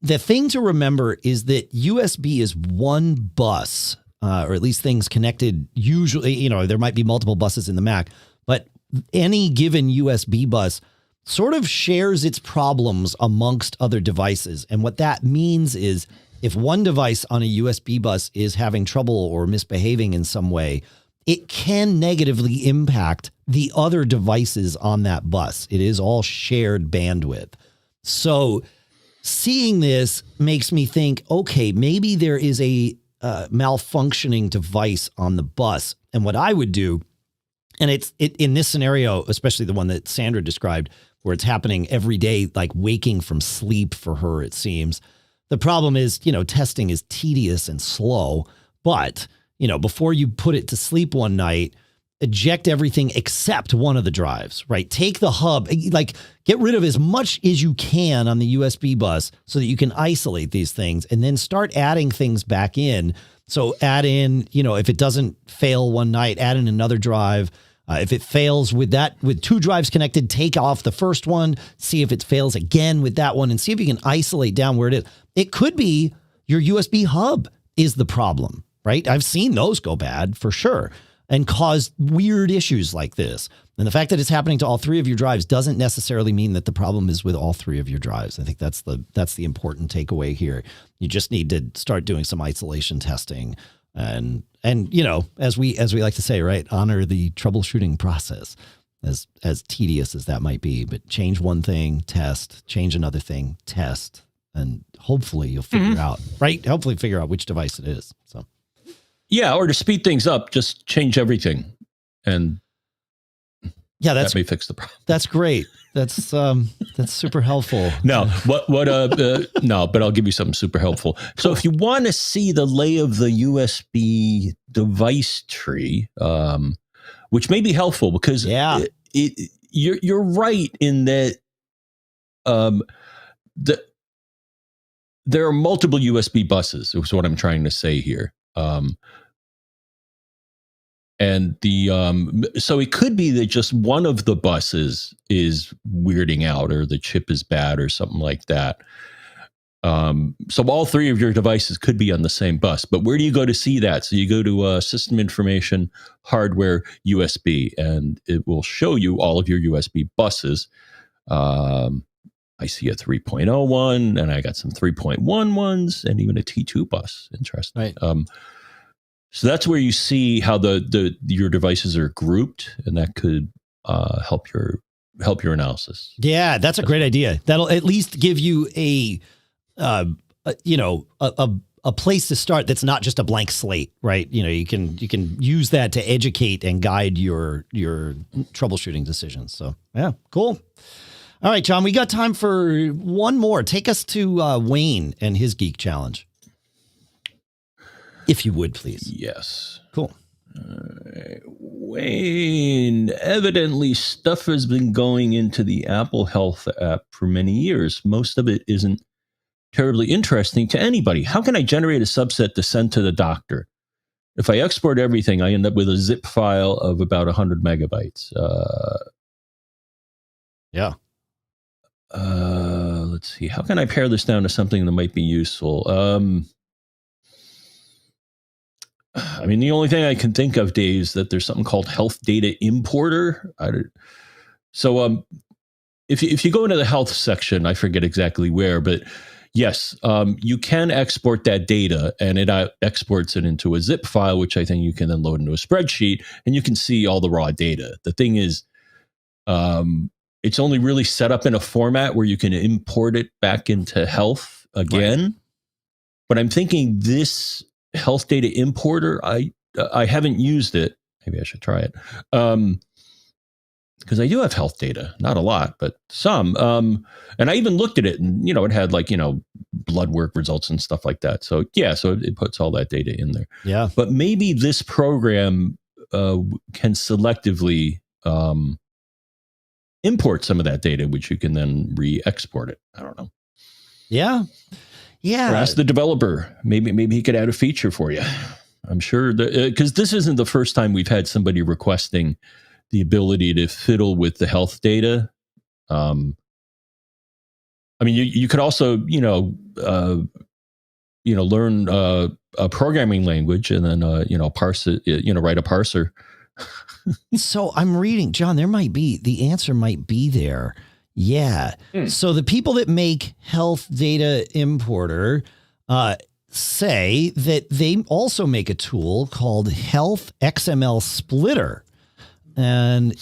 Speaker 1: The thing to remember is that USB is one bus, or at least things connected. Usually, there might be multiple buses in the Mac, but any given USB bus sort of shares its problems amongst other devices. And what that means is if one device on a USB bus is having trouble or misbehaving in some way, it can negatively impact the other devices on that bus. It is all shared bandwidth. So seeing this makes me think, okay, maybe there is a malfunctioning device on the bus. And what I would do, and it's in this scenario, especially the one that Sandra described, where it's happening every day, like waking from sleep for her, it seems. The problem is, testing is tedious and slow, but, before you put it to sleep one night, eject everything except one of the drives, right? Take the hub, get rid of as much as you can on the USB bus so that you can isolate these things and then start adding things back in. So add in, if it doesn't fail one night, add in another drive. If it fails with two drives connected, take off the first one, see if it fails again with that one and see if you can isolate down where it is. It could be your USB hub is the problem, right? I've seen those go bad for sure and cause weird issues like this. And the fact that it's happening to all three of your drives doesn't necessarily mean that the problem is with all three of your drives. I think that's the important takeaway here. You just need to start doing some isolation testing and as we like to say, right, honor the troubleshooting process, as tedious as that might be. But change one thing, test, change another thing, test, and hopefully you'll figure out, right? Hopefully figure out which device it is. So.
Speaker 2: Yeah, or to speed things up, just change everything, and that may fix the problem.
Speaker 1: That's great. That's super helpful.
Speaker 2: No, no, but I'll give you something super helpful. So if you want to see the lay of the USB device tree, which may be helpful because you're right in that there are multiple USB buses. Is what I'm trying to say here. And so it could be that just one of the buses is weirding out, or the chip is bad, or something like that. So all three of your devices could be on the same bus. But where do you go to see that? So you go to System Information, Hardware, USB, and it will show you all of your USB buses. I see a 3.0 one, and I got some 3.1 ones, and even a T2 bus. Interesting.
Speaker 1: Right.
Speaker 2: So that's where you see how your devices are grouped, and that could help your analysis. Yeah,
Speaker 1: that's a great idea. That'll at least give you a place to start that's not just a blank slate, right? You can use that to educate and guide your troubleshooting decisions. So yeah, cool. All right, John, we got time for one more. Take us to Wayne and his Geek Challenge. If you would, please.
Speaker 2: Yes.
Speaker 1: Cool.
Speaker 2: Wayne, evidently stuff has been going into the Apple Health app for many years. Most of it isn't terribly interesting to anybody. How can I generate a subset to send to the doctor? If I export everything, I end up with a zip file of about 100 megabytes.
Speaker 1: Yeah.
Speaker 2: Let's see. How can I pare this down to something that might be useful? I mean, the only thing I can think of, Dave, is that there's something called Health Data Importer. So if you go into the health section, I forget exactly where, but yes, you can export that data, and it exports it into a zip file, which I think you can then load into a spreadsheet, and you can see all the raw data. The thing is, it's only really set up in a format where you can import it back into health again. Right. But I'm thinking this health data importer, I haven't used it. Maybe I should try it. Because I do have health data, not a lot, but some. And I even looked at it, and it had blood work results and stuff like that. So yeah, so it puts all that data in there.
Speaker 1: Yeah.
Speaker 2: But maybe this program can selectively import some of that data, which you can then re-export it. I don't know.
Speaker 1: Yeah. Yeah.
Speaker 2: Or ask the developer. Maybe he could add a feature for you. I'm sure that because this isn't the first time we've had somebody requesting the ability to fiddle with the health data. I mean, you could also, learn a programming language and then, parse it, write a parser.
Speaker 1: So I'm reading, John, the answer might be there. Yeah. So the people that make Health Data Importer say that they also make a tool called Health XML Splitter. And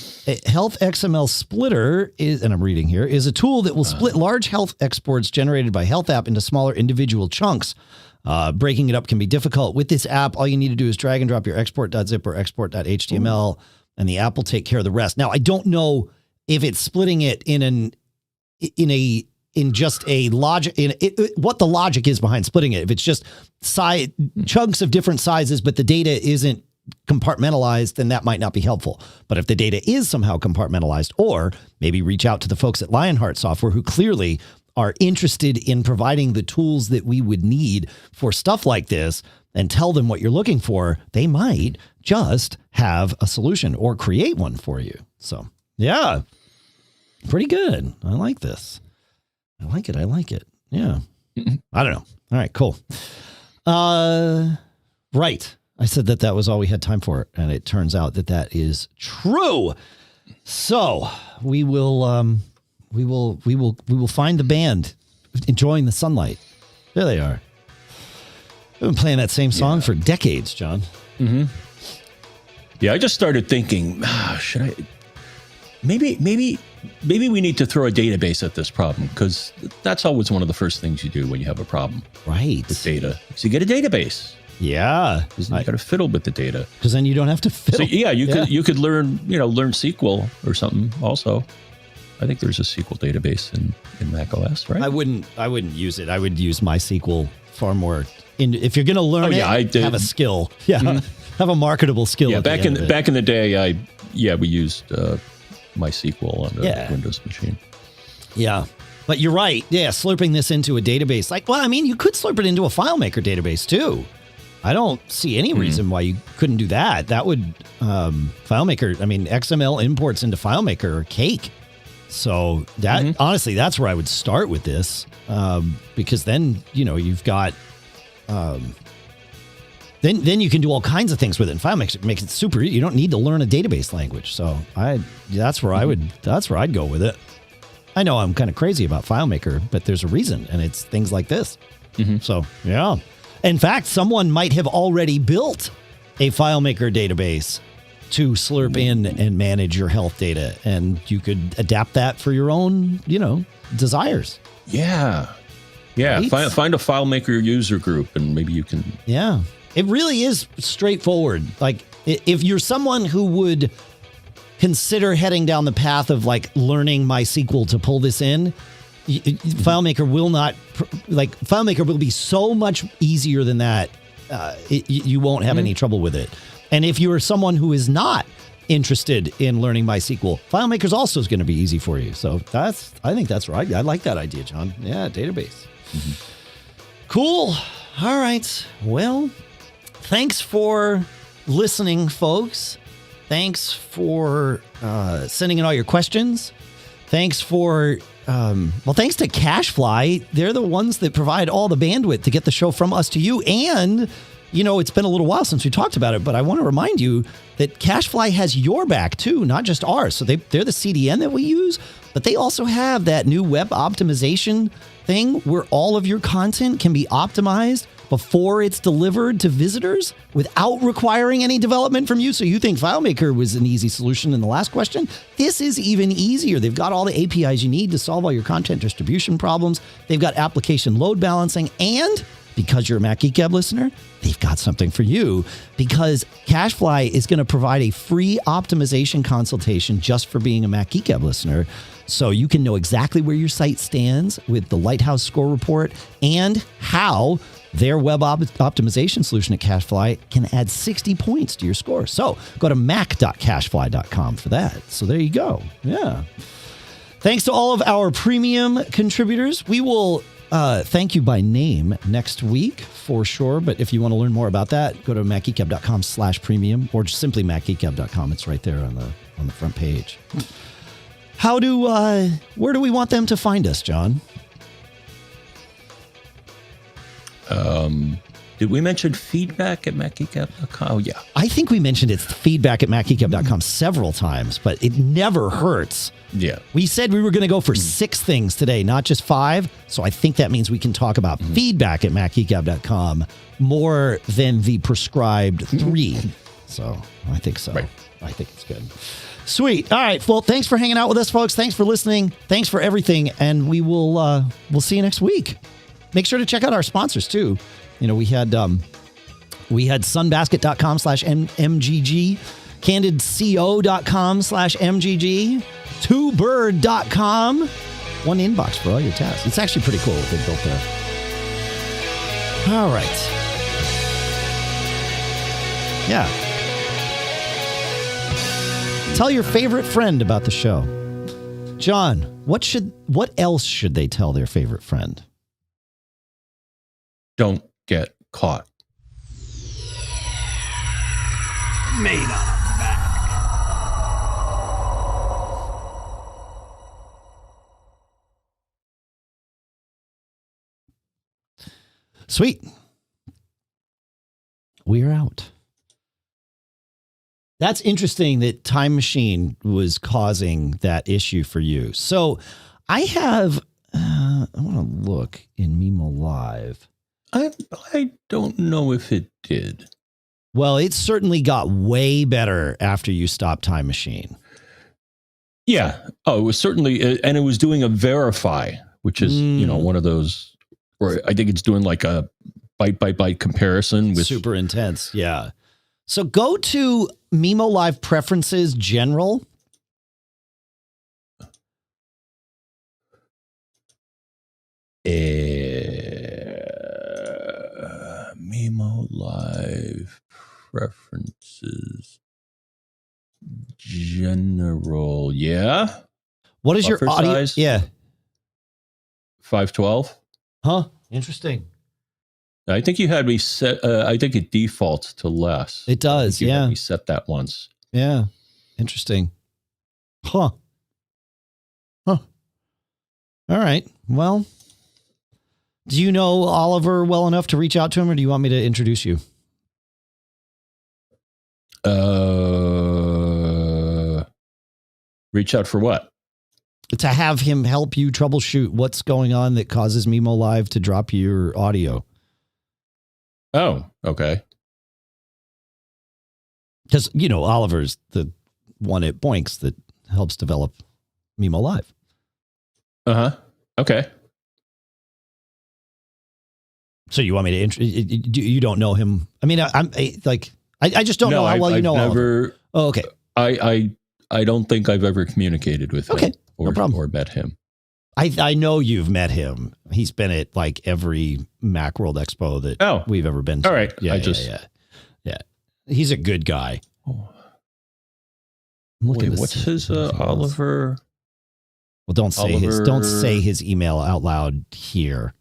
Speaker 1: Health XML Splitter is, and I'm reading here, is a tool that will split large health exports generated by Health app into smaller individual chunks. Breaking it up can be difficult. With this app, all you need to do is drag and drop your export.zip or export.html, and the app will take care of the rest. Now, I don't know if it's splitting it in just a logic, what the logic is behind splitting it. If it's just chunks of different sizes, but the data isn't compartmentalized, then that might not be helpful. But if the data is somehow compartmentalized, or maybe reach out to the folks at Lionheart Software who clearly are interested in providing the tools that we would need for stuff like this, and tell them what you're looking for, they might just have a solution or create one for you. So yeah, pretty good. I like this. I like it. Yeah. I don't know. All right, cool. Right. I said that was all we had time for, and it turns out that is true. So we will find the band enjoying the sunlight. There they are. We've been playing that same song for decades, John.
Speaker 2: Mm-hmm. Yeah, I just started thinking, should I? Maybe we need to throw a database at this problem, because that's always one of the first things you do when you have a problem,
Speaker 1: right?
Speaker 2: With data, so you get a database.
Speaker 1: Yeah,
Speaker 2: because you got to fiddle with the data.
Speaker 1: Because then you don't have to fiddle.
Speaker 2: So yeah, you could learn SQL or something. Also, I think there's a SQL database in macOS, right?
Speaker 1: I wouldn't use it. I would use MySQL far more. If you're going to learn have a skill. Yeah, have a marketable skill.
Speaker 2: Yeah, back in the day, we used MySQL on a Windows machine.
Speaker 1: Yeah. But you're right. Yeah, slurping this into a database. You could slurp it into a FileMaker database too. I don't see any reason why you couldn't do that. That would, FileMaker, XML imports into FileMaker are cake. So that, honestly, that's where I would start with this, because then, you've got, then you can do all kinds of things with it. And FileMaker makes it super, you don't need to learn a database language. So that's where I'd go with it. I know I'm kind of crazy about FileMaker, but there's a reason, and it's things like this. So, yeah. In fact, someone might have already built a FileMaker database to slurp in and manage your health data, and you could adapt that for your own, desires.
Speaker 2: Yeah. Yeah. Right? Find a FileMaker user group, and maybe you can.
Speaker 1: Yeah. It really is straightforward. Like, if you're someone who would consider heading down the path of learning MySQL to pull this in, FileMaker will not, FileMaker will be so much easier than that. You won't have any trouble with it. And if you're someone who is not interested in learning MySQL, FileMaker's also is going to be easy for you. So I think that's right. I like that idea, John. Yeah, database. Cool. All right. Well, thanks for listening, folks. Thanks for sending in all your questions. Thanks for, thanks to CacheFly. They're the ones that provide all the bandwidth to get the show from us to you. And you know, it's been a little while since we talked about it, but I want to remind you that CacheFly has your back too, not just ours. So they're the CDN that we use, but they also have that new web optimization thing where all of your content can be optimized before it's delivered to visitors without requiring any development from you. So you think FileMaker was an easy solution in the last question? This is even easier. They've got all the APIs you need to solve all your content distribution problems. They've got application load balancing, and because you're a Mac Geek Gab listener, they've got something for you, because CacheFly is going to provide a free optimization consultation just for being a Mac Geek Gab listener. So you can know exactly where your site stands with the Lighthouse score report and how their web optimization solution at CacheFly can add 60 points to your score. So go to mac.cachefly.com for that. So there you go. Yeah. Thanks to all of our premium contributors. We will thank you by name next week for sure. But if you want to learn more about that, go to macgeekgab.com/premium or just simply macgeekgab.com. It's right there on the front page. Where do we want them to find us, John?
Speaker 2: Did we mention feedback at macgeekgab.com? Oh, yeah.
Speaker 1: I think we mentioned it's feedback at macgeekgab.com several times, but it never hurts.
Speaker 2: Yeah.
Speaker 1: We said we were going to go for 6 things today, not just 5. So I think that means we can talk about feedback at macgeekgab.com more than the prescribed 3. So I think so. Right. I think it's good. Sweet. All right. Well, thanks for hanging out with us, folks. Thanks for listening. Thanks for everything. And we'll see you next week. Make sure to check out our sponsors too. You know, we had sunbasket.com/MGG, candidco.com/MGG, Twobird.com. One inbox for all your tasks. It's actually pretty cool what they built there. All right. Yeah. Tell your favorite friend about the show. John, what else should they tell their favorite friend?
Speaker 2: Don't get caught.
Speaker 3: Made on a Mac.
Speaker 1: Sweet. We're out. That's interesting that Time Machine was causing that issue for you. So I have, I want to look in Mimo Live.
Speaker 2: I don't know if it did.
Speaker 1: Well, it certainly got way better after you stopped Time Machine.
Speaker 2: Yeah. Oh, it was certainly, and it was doing a verify, which is, one of those, or I think it's doing like a byte comparison with
Speaker 1: super intense. Yeah. So go to Mimo Live Preferences General.
Speaker 2: Mimo Live Preferences General. Yeah.
Speaker 1: What is
Speaker 2: Buffer
Speaker 1: your audio
Speaker 2: size?
Speaker 1: Yeah.
Speaker 2: 512.
Speaker 1: Huh. Interesting.
Speaker 2: I think you had me set. I think it defaults to less.
Speaker 1: It does.
Speaker 2: You
Speaker 1: Yeah.
Speaker 2: had me set that once.
Speaker 1: Yeah. Interesting. Huh. All right. Well, do you know Oliver well enough to reach out to him, or do you want me to introduce you?
Speaker 2: Reach out for what?
Speaker 1: To have him help you troubleshoot what's going on that causes Mimo Live to drop your audio.
Speaker 2: Oh, okay.
Speaker 1: Because, Oliver's the one at Boinks that helps develop Mimo Live.
Speaker 2: Uh-huh. Okay. So
Speaker 1: you want me to you don't know him? I mean, I just don't know how well you know Oliver. Oh, okay.
Speaker 2: I don't think I've ever communicated with him
Speaker 1: no problem.
Speaker 2: Or met him.
Speaker 1: I know you've met him. He's been at like every Macworld Expo that we've ever been to.
Speaker 2: All right.
Speaker 1: Yeah. He's a good guy.
Speaker 2: What's his Oliver?
Speaker 1: Well, don't say his email out loud here,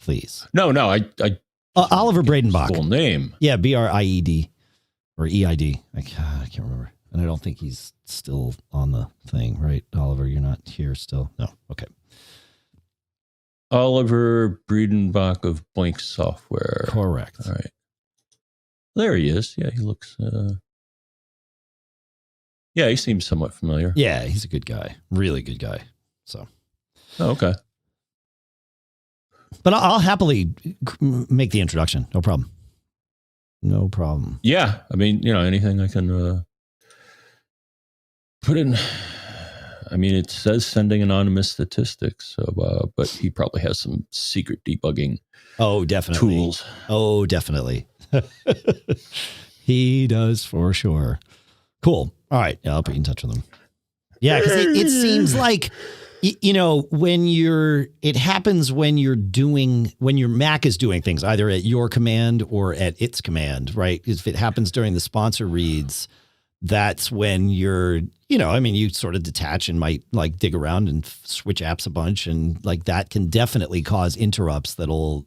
Speaker 1: please.
Speaker 2: No.
Speaker 1: Oliver Bradenbach.
Speaker 2: Full name.
Speaker 1: Yeah, BRIED or EID. I can't remember. And I don't think he's still on the thing, right? Oliver, you're not here still? No. Okay.
Speaker 2: Oliver Breedenbach of Blink Software.
Speaker 1: Correct.
Speaker 2: All right. There he is. Yeah, he looks. Yeah, he seems somewhat familiar.
Speaker 1: Yeah, he's a good guy. Really good guy. So.
Speaker 2: Oh, okay.
Speaker 1: But I'll happily make the introduction. No problem. No problem.
Speaker 2: Yeah, I mean, anything I can put in. I mean, it says sending anonymous statistics, so but he probably has some secret debugging.
Speaker 1: Oh, definitely.
Speaker 2: Tools.
Speaker 1: Oh, definitely. He does for sure. Cool. All right. I'll put you in touch with him. Yeah, because it seems like, when it happens when your Mac is doing things either at your command or at its command, right? If it happens during the sponsor reads, that's when you're, you sort of detach and might like dig around and switch apps a bunch. And like that can definitely cause interrupts that'll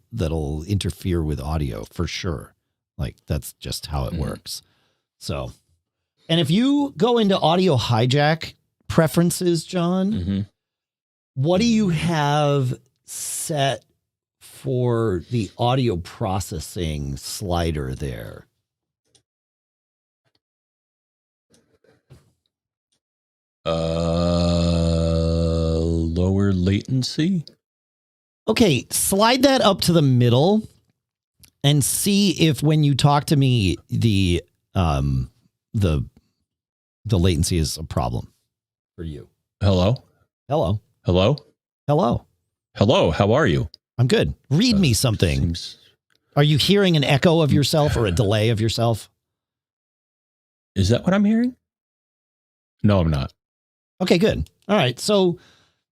Speaker 1: interfere with audio for sure. Like that's just how it works. So, and if you go into audio hijack preferences, John, what do you have set for the audio processing slider there?
Speaker 2: Lower latency.
Speaker 1: Okay, slide that up to the middle and see if when you talk to me, the latency is a problem for you.
Speaker 2: Hello.
Speaker 1: Hello.
Speaker 2: Hello.
Speaker 1: Hello.
Speaker 2: Hello. How are you?
Speaker 1: I'm good. Read me something. Are you hearing an echo of yourself or a delay of yourself?
Speaker 2: Is that what I'm hearing? No, I'm not.
Speaker 1: Okay, good. All right. So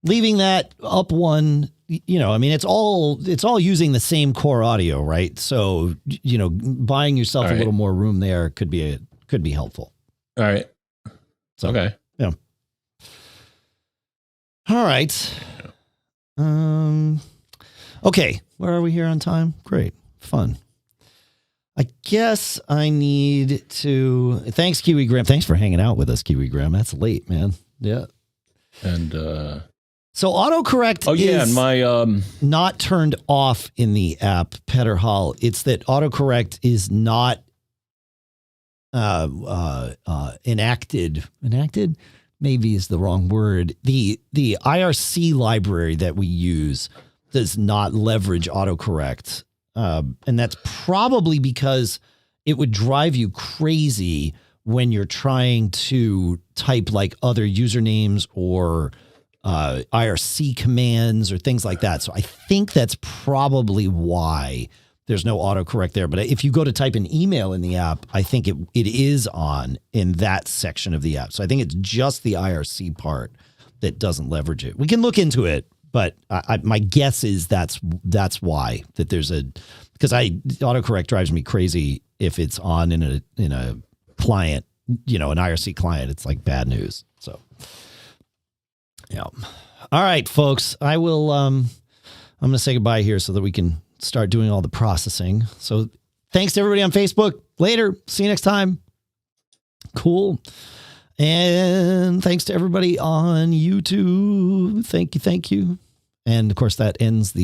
Speaker 1: leaving that up one, it's all using the same core audio, right? So, buying yourself a little more room there could be helpful.
Speaker 2: All right.
Speaker 1: So,
Speaker 2: okay.
Speaker 1: Yeah. All right. Okay. Where are we here on time? Great. Fun. I guess I need to thanks Kiwi Graham. Thanks for hanging out with us, Kiwi Graham. That's late, man. Yeah.
Speaker 2: And
Speaker 1: so autocorrect is
Speaker 2: and my
Speaker 1: not turned off in the app Petter Hall. It's that autocorrect is not enacted. Enacted maybe is the wrong word. The IRC library that we use does not leverage autocorrect. And that's probably because it would drive you crazy when you're trying to type like other usernames or IRC commands or things like that. So I think that's probably why there's no autocorrect there. But if you go to type an email in the app, I think it is on in that section of the app. So I think it's just the IRC part that doesn't leverage it. We can look into it. But my guess is that's why that there's because autocorrect drives me crazy if it's on in a client, an IRC client. It's like bad news. So, yeah. All right, folks. I will. I'm going to say goodbye here so that we can start doing all the processing. So, thanks to everybody on Facebook. Later. See you next time. Cool. And thanks to everybody on YouTube. Thank you. And of course, that ends the